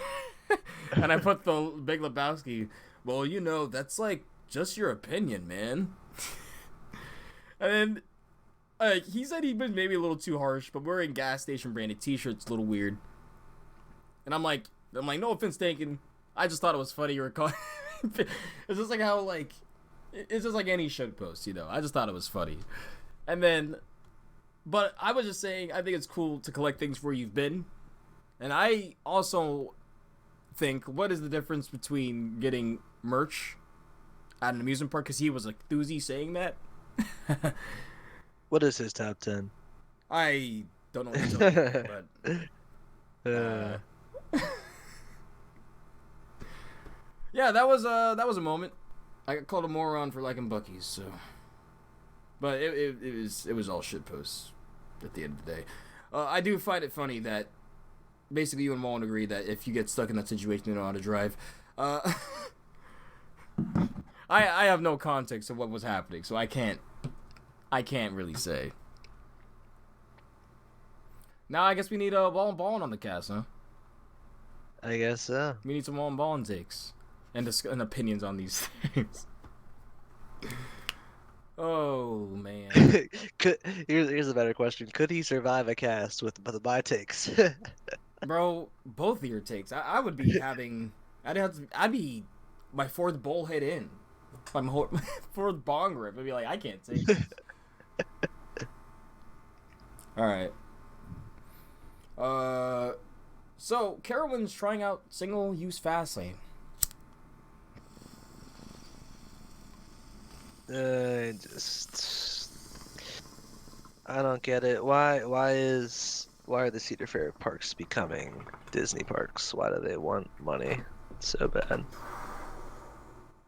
A: And I put the Big Lebowski, "Well, you know, that's like just your opinion, man." And then he said he'd been maybe a little too harsh, but wearing gas station branded t-shirts a little weird. And I'm like, no offense taken. I just thought it was funny you were calling. It's just like how, like, it's just like any shit post, you know. I just thought it was funny. And then, but I was just saying, I think it's cool to collect things where you've been. And I also think, what is the difference between getting merch at an amusement park? Because he was like Thuzy saying that.
B: What is his top 10?
A: I don't know what he's talking about, but yeah, that was a moment. I got called a moron for liking Buc-ee's, so, but it was all shit posts at the end of the day. I do find it funny that basically you and Wallen agree that if you get stuck in that situation, you know how to drive. I have no context of what was happening, so I can't really say. Now I guess we need Wallen Ballin on the cast, huh?
B: I guess so.
A: We need some Wallen Ballin takes and opinions on these things. Oh man.
B: Here's a better question. Could he survive a cast with my takes?
A: Bro, both of your takes. I would be having. I'd be my fourth bullhead in. My fourth bong rip. I'd be like, I can't take this. All right. So Carowinds trying out single-use Fastlane.
B: I don't get it. Why are the Cedar Fair parks becoming Disney parks? Why do they want money so bad?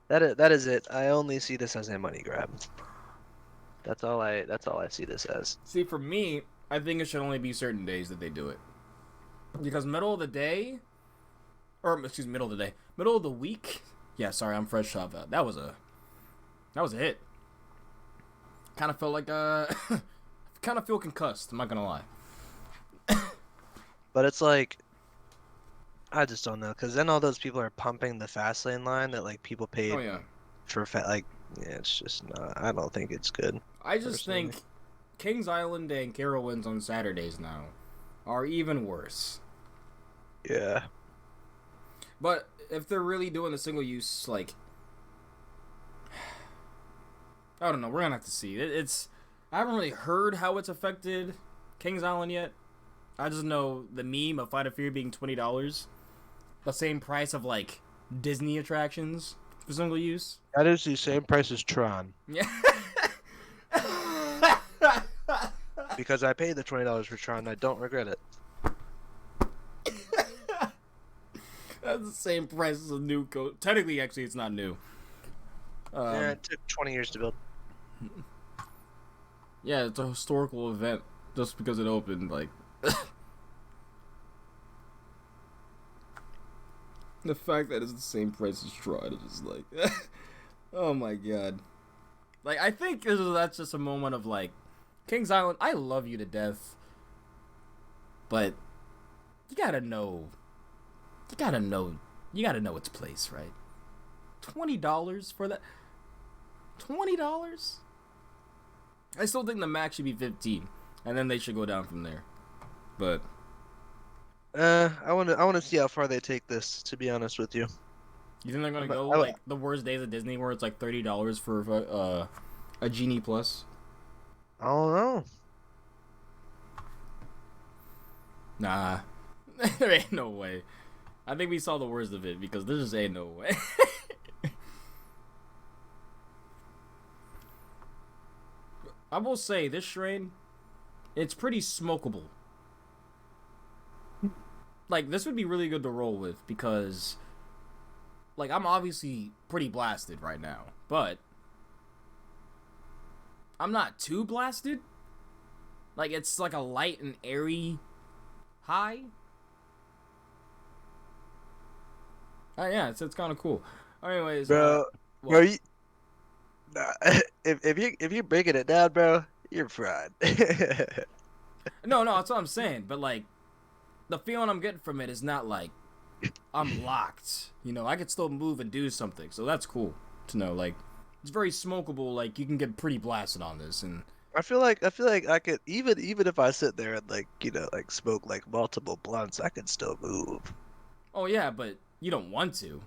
B: That is it. I only see this as a money grab. That's all I see this as.
A: See, for me, I think it should only be certain days that they do it. Because middle of the week. Yeah, sorry, I'm fresh off that. That was a hit. Kind of felt like kind of feel concussed. I'm not gonna lie.
B: But it's like, I just don't know, because then all those people are pumping the Fastlane line that like people paid for it's just not. I don't think it's good.
A: I just think Kings Island and Carowinds on Saturdays now are even worse.
B: Yeah.
A: But if they're really doing the single use, like, I don't know. We're gonna have to see. I haven't really heard how it's affected Kings Island yet. I just know the meme of Flight of Fear being $20, the same price of like Disney attractions for single use.
B: That is the same price as Tron.
A: Yeah.
B: Because I paid the $20 for Tron, and I don't regret it.
A: That's the same price as a new coach. Technically, actually, it's not new.
B: Yeah, it took 20 years to build.
A: Yeah, it's a historical event just because it opened. Like, the fact that it's the same price as Tron is just like, oh my god. Like, I think that's just a moment of like, Kings Island, I love you to death, but you gotta know its place, right? $20 for that? $20? I still think the max should be $15, and then they should go down from there. But
B: I want to see how far they take this. To be honest with you,
A: you think they're gonna go like the worst days of Disney, where it's like $30 for a Genie Plus?
B: I don't know.
A: Nah, there ain't no way. I think we saw the worst of it because there just ain't no way. I will say this train, it's pretty smokable. Like, this would be really good to roll with because, like, I'm obviously pretty blasted right now, but I'm not too blasted. Like, it's like a light and airy high. Yeah, it's kind of cool. Anyways,
B: bro, you, if you're breaking it down, bro, you're fried.
A: No, that's what I'm saying. But like, the feeling I'm getting from it is not like I'm locked. You know, I could still move and do something, so that's cool to know. Like, it's very smokable. Like, you can get pretty blasted on this, and
B: I feel like I could even if I sit there and like like smoke like multiple blunts, I could still move.
A: Oh yeah, but you don't want to.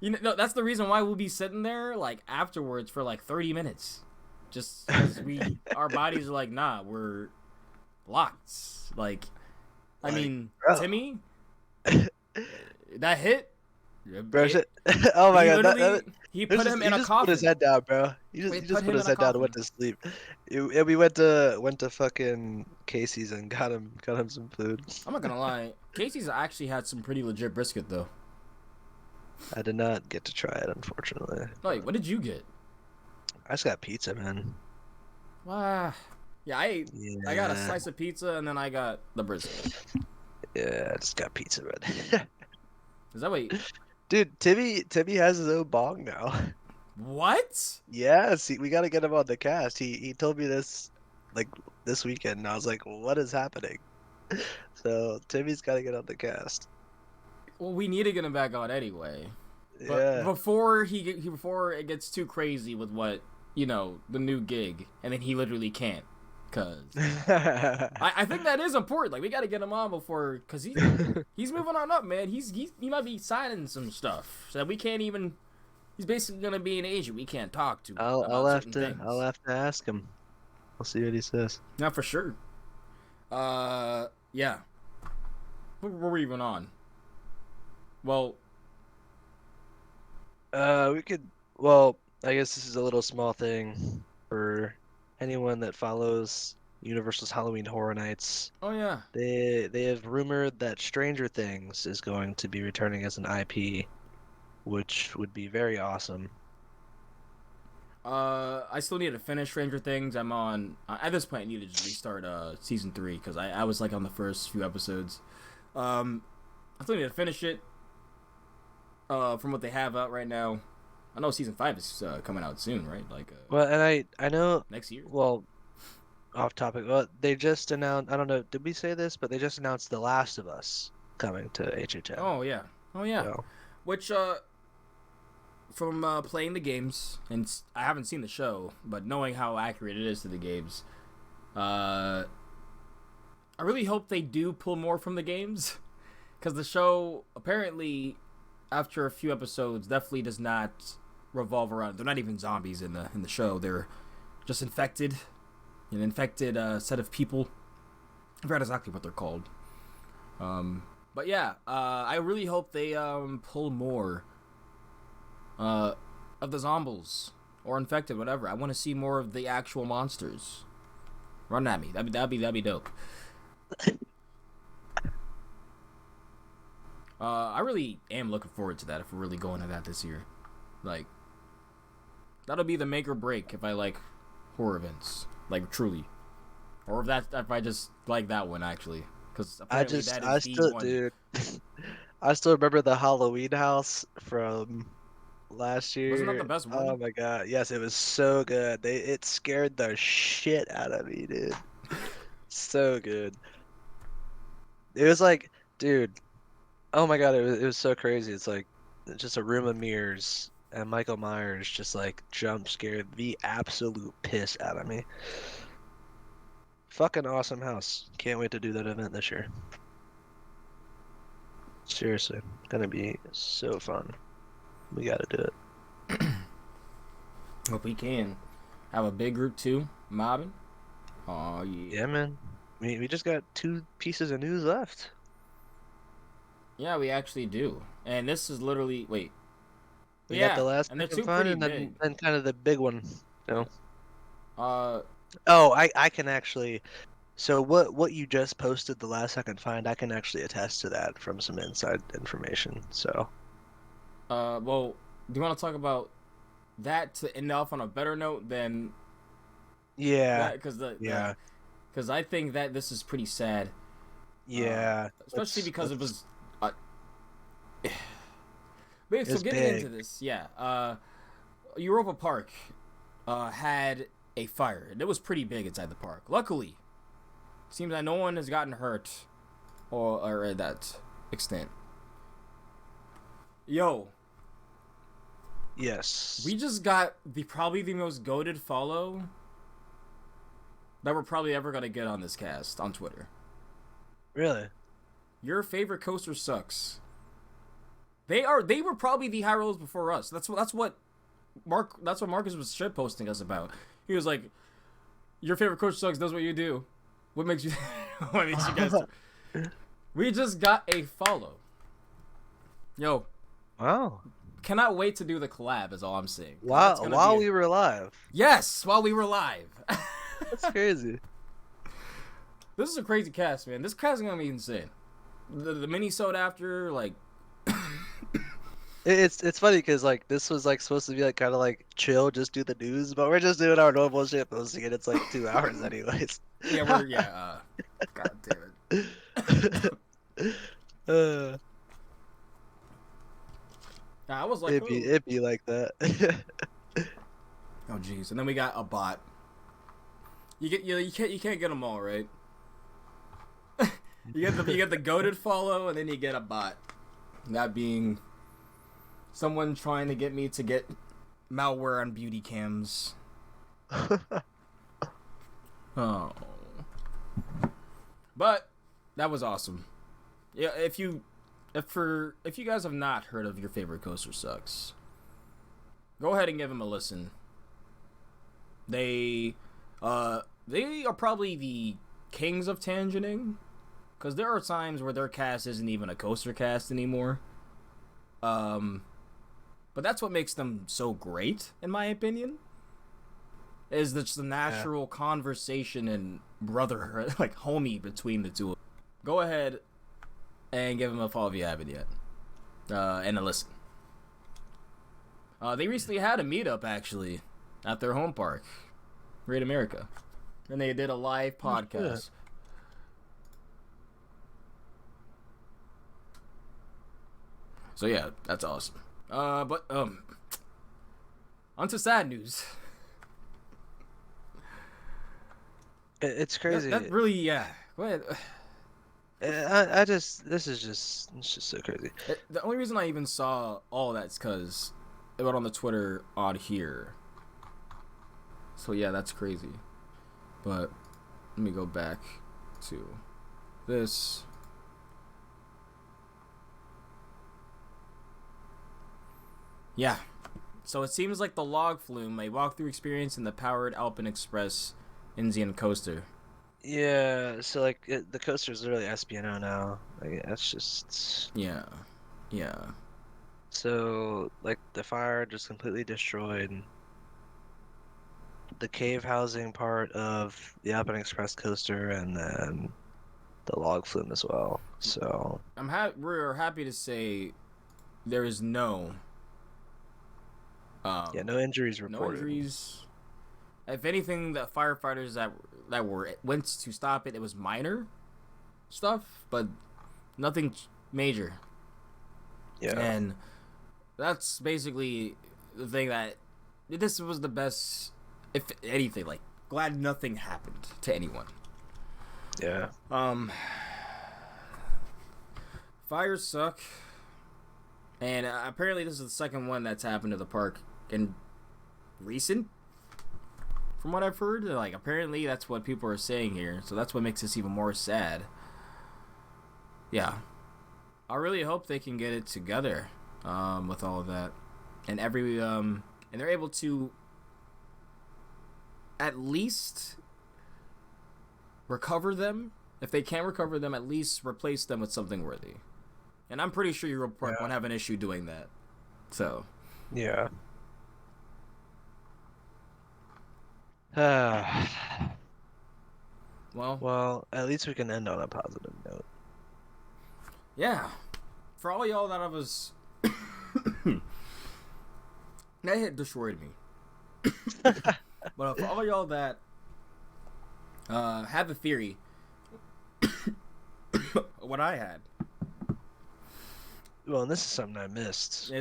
A: You know, no, that's the reason why we'll be sitting there like afterwards for like 30 minutes, just because our bodies are like, nah, we're locked. Like, I mean, bro. Timmy, that hit.
B: Bro, oh my god!
A: He put him in a coffin.
B: He just put his head down, bro. He just put his head down and went to sleep. And we went to fucking Casey's and got him some food.
A: I'm not gonna lie, Casey's actually had some pretty legit brisket though.
B: I did not get to try it, unfortunately.
A: Wait, what did you get?
B: I just got pizza, man.
A: Wow. Yeah, I got a slice of pizza and then I got the brisket.
B: Yeah, I just got pizza, man.
A: Is that what?
B: Dude, Timmy has his own bong now.
A: What?
B: Yeah, see, we gotta get him on the cast. He told me this like this weekend, and I was like, what is happening? So Timmy's gotta get on the cast.
A: Well, we need to get him back on anyway. But
B: yeah. Before
A: it gets too crazy with what the new gig, and then he literally can't. Cause I think that is important. Like, we got to get him on before, cause he's moving on up, man. He might be signing some stuff so that we can't even. He's basically gonna be an agent we can't talk to.
B: I'll have to ask him. I'll see what he says.
A: Not for sure. Yeah. What were we even on? Well.
B: We could. Well, I guess this is a little small thing for anyone that follows Universal's Halloween Horror Nights.
A: Oh yeah.
B: They have rumored that Stranger Things is going to be returning as an IP, which would be very awesome.
A: I still need to finish Stranger Things. I'm on at this point. I need to just restart season 3 because I was like on the first few episodes. I still need to finish it. From what they have out right now. I know season 5 is coming out soon, right? Like,
B: well, and I know
A: next year.
B: Well, off topic. Well, they just announced. I don't know. Did we say this? But they just announced The Last of Us coming to HHN.
A: Oh yeah. So. Which from playing the games, and I haven't seen the show, but knowing how accurate it is to the games, I really hope they do pull more from the games, because the show apparently, after a few episodes, definitely does not revolve around. They're not even zombies in the show. They're just infected, an infected set of people. I forgot exactly what they're called. But yeah, I really hope they pull more of the zombies or infected, whatever. I want to see more of the actual monsters. Run at me. That'd be dope. I really am looking forward to that if we're really going to that this year. Like, that'll be the make or break if I like horror events, like truly, or if I just like that one actually. Because
B: I still, dude, I still remember the Halloween house from last year.
A: Wasn't that the best one?
B: Oh my god, yes, it was so good. It scared the shit out of me, dude. So good. It was like, dude, oh my god, it was so crazy. It's like just a room of mirrors and Michael Myers just like jump scared the absolute piss out of me. Fucking awesome house. Can't wait to do that event this year. Seriously, gonna be so fun. We gotta do it.
A: Hope we can have a big group too, mobbing. Oh yeah.
B: Yeah, man. We just got 2 pieces of news left.
A: Yeah, we actually do. And this is literally
B: we got the last
A: and they're
B: big
A: two
B: fun,
A: pretty
B: and
A: big.
B: then kind of the big one. You
A: know?
B: Oh, I can actually. So what you just posted, the last I can find, I can actually attest to that from some inside information. So.
A: Well, do you want to talk about that to end off on a better note than?
B: Yeah.
A: Because I think that this is pretty sad.
B: Yeah.
A: Especially because it was. But so getting into this, yeah. Europa Park had a fire, and it was pretty big inside the park. Luckily, seems like no one has gotten hurt, or at that extent. Yo.
B: Yes.
A: We just got probably the most goated follow that we're probably ever gonna get on this cast on Twitter.
B: Really?
A: Your favorite coaster sucks. They were probably the high rollers before us. That's what Marcus was shit posting us about. He was like, "Your favorite coaster sucks. Does what you do. What makes you guys?" We just got a follow. Yo.
B: Wow.
A: Cannot wait to do the collab. Is all I'm saying.
B: While we were live.
A: Yes, while we were live.
B: That's crazy.
A: This is a crazy cast, man. This cast is gonna be insane. The mini-sode after, like.
B: It's funny because like this was like supposed to be like kind of like chill, just do the news, but we're just doing our normal shit posting, and it's like 2 hours anyways.
A: Yeah. God damn it. I was like,
B: it'd be like that.
A: Oh jeez, and then we got a bot. You can't get them all, right? you get the goated follow, and then you get a bot. That being someone trying to get me to get malware on beauty cams. Oh. But that was awesome. Yeah, if you guys have not heard of Your Favorite Coaster Sucks, go ahead and give them a listen. They are probably the kings of tangenting, because there are times where their cast isn't even a coaster cast anymore. But that's what makes them so great, in my opinion. Is just the natural conversation and brotherhood, like homie between the two. Go ahead and give them a follow if you haven't yet, and a listen. They recently had a meetup actually at their home park, Great America, and they did a live podcast. So yeah, that's awesome. But onto sad news.
B: It's crazy.
A: That really, yeah. Go ahead.
B: It's just so crazy.
A: The only reason I even saw all that is because it went on the Twitter on here. So yeah, that's crazy. But let me go back to this. Yeah. So it seems like the log flume, a walkthrough experience in the powered Alpine Express Indian coaster.
B: Yeah, so like the coaster's literally SPNO now. Like that's just
A: Yeah.
B: so like the fire just completely destroyed the cave housing part of the Up and Express coaster and then the log flume as well. So
A: we're happy to say there is no
B: yeah, no injuries reported.
A: No injuries. If anything, the firefighters that went to stop it, it was minor stuff, but nothing major.
B: Yeah.
A: And that's basically the thing that this was the best, if anything, like glad nothing happened to anyone.
B: Yeah.
A: Fires suck. And apparently this is the second one that's happened to the park in recent, from what I've heard. Like, apparently that's what people are saying here, so that's what makes this even more sad. Yeah. I really hope they can get it together with all of that. And and they're able to at least recover them. If they can't recover them, at least replace them with something worthy. And I'm pretty sure Europa Park won't have an issue doing that. So.
B: Yeah. Well, at least we can end on a positive note.
A: Yeah. For all y'all that I was... that hit destroyed me. But for all y'all that have a theory, what I had...
B: Well, and this is something I missed.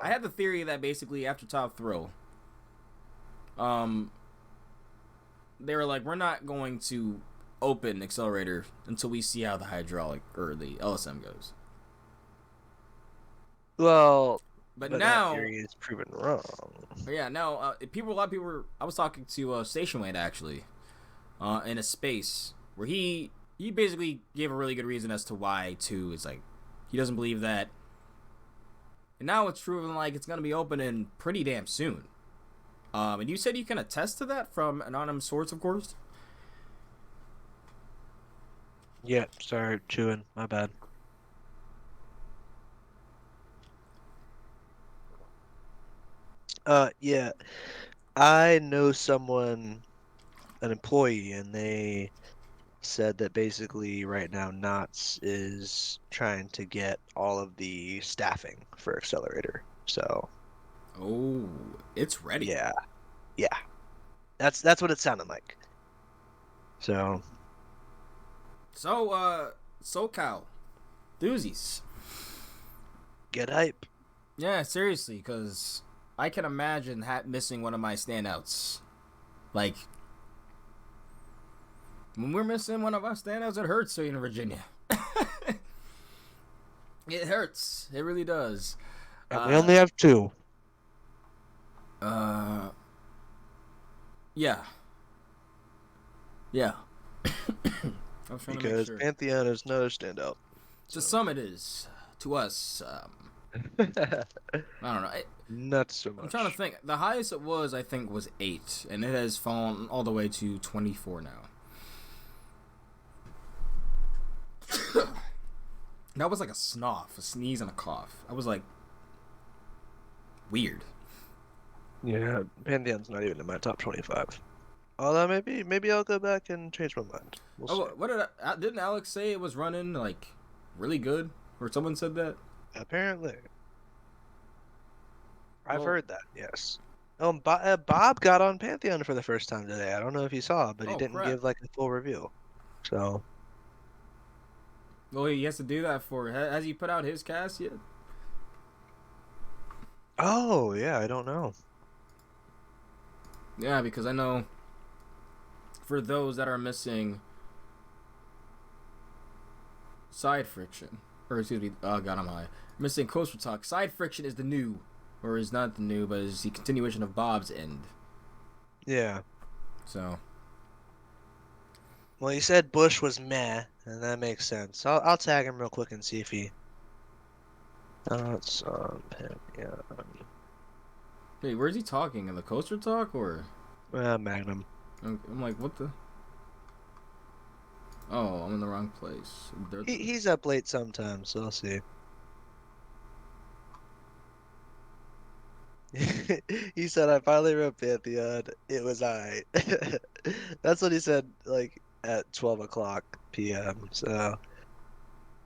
A: I had the theory that basically after Top Throw, they were like, we're not going to open Xcelerator until we see how the hydraulic or the LSM goes.
B: Well,
A: but now
B: that theory is proven wrong.
A: Yeah, now a lot of people were. I was talking to Station Wayne actually, in a space where he basically gave a really good reason as to why too. It's like he doesn't believe that. And now it's proven like it's gonna be opening pretty damn soon. And you said you can attest to that from anonymous source, of course.
B: Yeah, sorry, chewing. My bad. Yeah, I know someone, an employee, and they said that basically right now Knott's is trying to get all of the staffing for Xcelerator. So.
A: Oh, it's ready.
B: Yeah. That's what it sounded like. So.
A: SoCal, doozies.
B: Get hype.
A: Yeah, seriously, because I can imagine missing one of my standouts. Like, when we're missing one of our standouts, it hurts here in Virginia. It hurts. It really does.
B: And we only have two.
A: Yeah.
B: Because Pantheon is no standout.
A: To some it is. To us, I don't know.
B: Not so much.
A: I'm trying to think. The highest it was, I think, was 8, and it has fallen all the way to 24 now. That was like a sniff, a sneeze, and a cough. I was like, weird.
B: Yeah, Pantheon's not even in my top 25. Although maybe I'll go back and change my mind. We'll see.
A: What didn't Alex say it was running like really good? Or someone said that?
B: Apparently. I've heard that, yes. Oh, Bob got on Pantheon for the first time today. I don't know if you saw, but he didn't give like a full review. So.
A: Well, he has to do that has he put out his cast yet?
B: Oh, yeah, I don't know.
A: Yeah, because I know for those that are missing side friction, or excuse me, oh god, I'm high. Missing Coaster Talk. Side friction is the new, or is not the new, but is the continuation of Bob's end.
B: Yeah.
A: So.
B: Well, he said Bush was meh, and that makes sense. I'll tag him real quick and see if he. It's Pantheon.
A: Wait, where's he talking? In the Coaster Talk or?
B: Magnum.
A: I'm like, what the? Oh, I'm in the wrong place.
B: He's up late sometimes, so I'll see. He said, I finally wrote Pantheon. It was alright. That's what he said, like, at 12 o'clock p.m. So,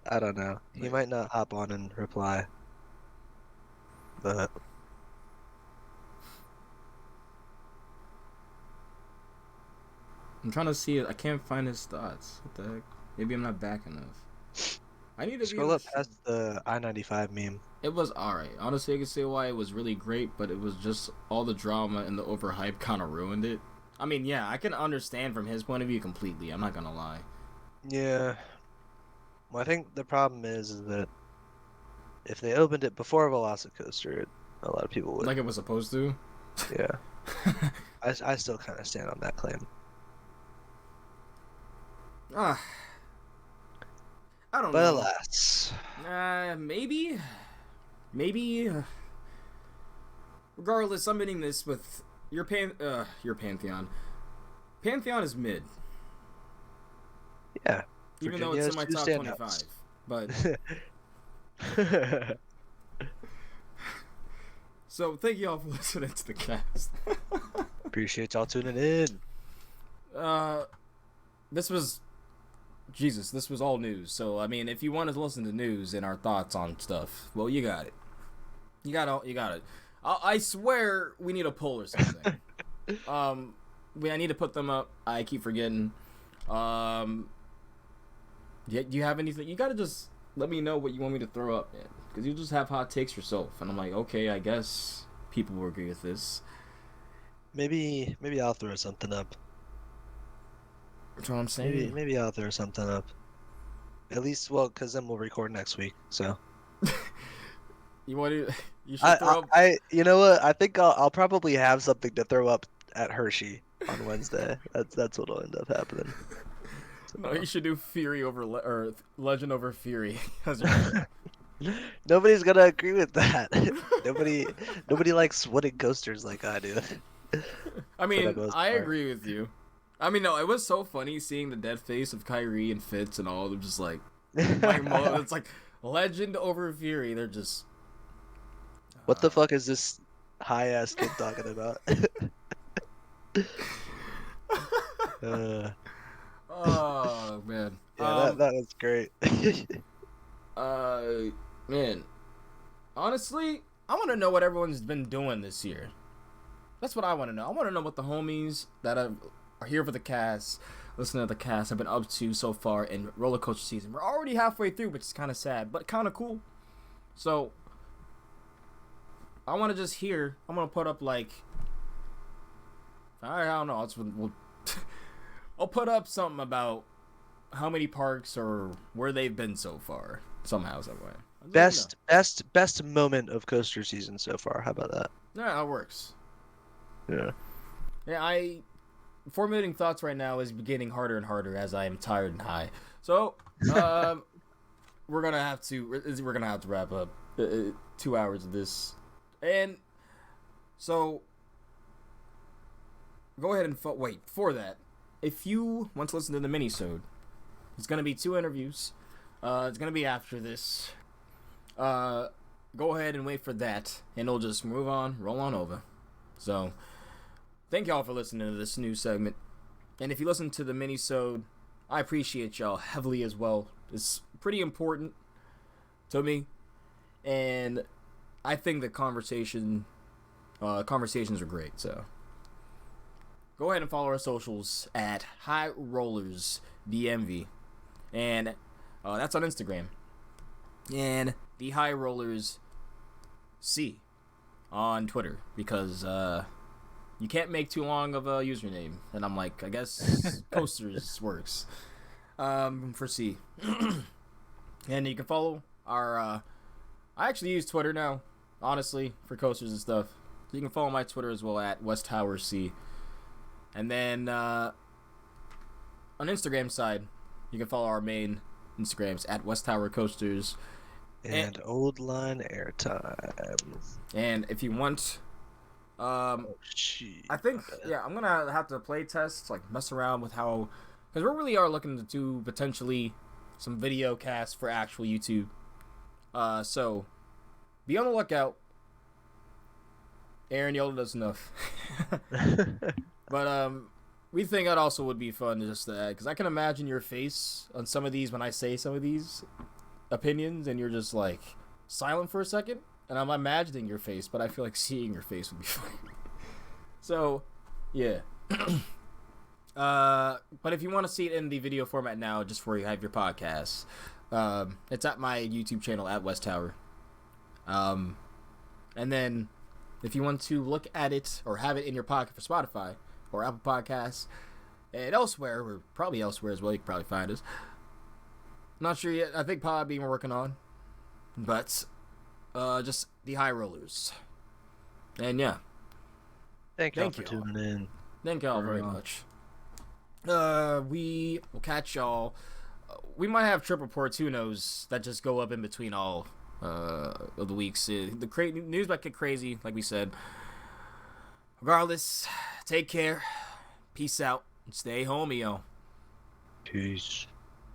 B: I don't know. He might not hop on and reply. But...
A: I'm trying to see it. I can't find his thoughts. What the heck? Maybe I'm not back enough. I need to
B: scroll up past the I-95 meme.
A: It was alright. Honestly, I can say why it was really great, but it was just all the drama and the overhype kind of ruined it. I mean, yeah, I can understand from his point of view completely. I'm not gonna lie.
B: Yeah. Well, I think the problem is that if they opened it before Velocicoaster, a lot of people would.
A: Like it was supposed to?
B: Yeah. I still kind of stand on that claim.
A: I don't know.
B: But alas.
A: Maybe. Regardless, I'm ending this with your Pantheon. Pantheon is mid.
B: Yeah.
A: Even though it's in my top 25. But so thank you all for listening to the cast.
B: Appreciate y'all tuning in.
A: This was all news. So I mean, if you want to listen to news and our thoughts on stuff, well, you got it. You got it. I swear we need a poll or something. I need to put them up. I keep forgetting. Do you have anything? You gotta just let me know what you want me to throw up, man. Because you just have hot takes yourself, and I'm like, okay, I guess people will agree with this.
B: Maybe I'll throw something up.
A: That's what I'm saying.
B: Maybe I'll throw something up. At least, well, because then we'll record next week. So.
A: You want to? You should throw up.
B: You know what? I think I'll probably have something to throw up at Hershey on Wednesday. That's what'll end up happening. So.
A: No, you should do Fury over or Legend over Fury.
B: Nobody's gonna agree with that. Nobody likes wooden coasters like I do.
A: I mean, I agree with you. I mean, no, it was so funny seeing the dead face of Kyrie and Fitz and all of them just like it's like Legend over Fury. They're just.
B: What the fuck is this high ass kid talking about?
A: Oh man.
B: Yeah, that was great.
A: Man. Honestly, I want to know what everyone's been doing this year. That's what I want to know. I want to know what the homies that are here for the cast, listening to the cast, have been up to so far in roller coaster season. We're already halfway through, which is kind of sad, but kind of cool. So, I want to just hear. I'm gonna put up like. I don't know. I'll put up something about how many parks or where they've been so far. Somehow, some way.
B: Best moment of coaster season so far. How about that?
A: Yeah, that works.
B: Yeah.
A: Yeah, formulating thoughts right now is getting harder and harder as I am tired and high. So, we're gonna have to wrap up 2 hours of this, and so go ahead and wait. Before that, if you want to listen to the mini-sode, it's gonna be 2 interviews. It's gonna be after this. Go ahead and wait for that, and it'll just roll on over. So, thank y'all for listening to this new segment. And if you listen to the mini-sode, I appreciate y'all heavily as well. It's pretty important to me. And I think the conversations are great. So, go ahead and follow our socials at High Rollers DMV. And that's on Instagram. And the High Rollers C on Twitter. Because, you can't make too long of a username. And I'm like, I guess Coasters works. For C. And you can follow our, I actually use Twitter now, honestly, for Coasters and stuff. So you can follow my Twitter as well at West Tower C. And then, on Instagram side, you can follow our main Instagrams at West Tower Coasters.
B: And Old Line Airtime.
A: And if you want I think I'm gonna have to play test, like mess around with how, because we really are looking to do potentially some video casts for actual YouTube. So be on the lookout. Aaron yelled at us enough. But we think that also would be fun just to add, because I can imagine your face on some of these when I say some of these opinions, and you're just like silent for a second, and I'm imagining your face, but I feel like seeing your face would be fun. So, yeah. But if you want to see it in the video format now, just before you have your podcast, it's at my YouTube channel at West Tower. And then if you want to look at it or have it in your pocket for Spotify or Apple Podcasts and elsewhere, or probably elsewhere as well, you can probably find us. Not sure yet. I think Podbean we're working on, but just the High Rollers. And yeah,
B: thank you for tuning in.
A: Thank y'all very much. We will catch y'all. We might have trip reports, who knows, that just go up in between all of the weeks. The news might get crazy, like we said. Regardless, take care, peace out, and stay homey, yo.
B: Peace.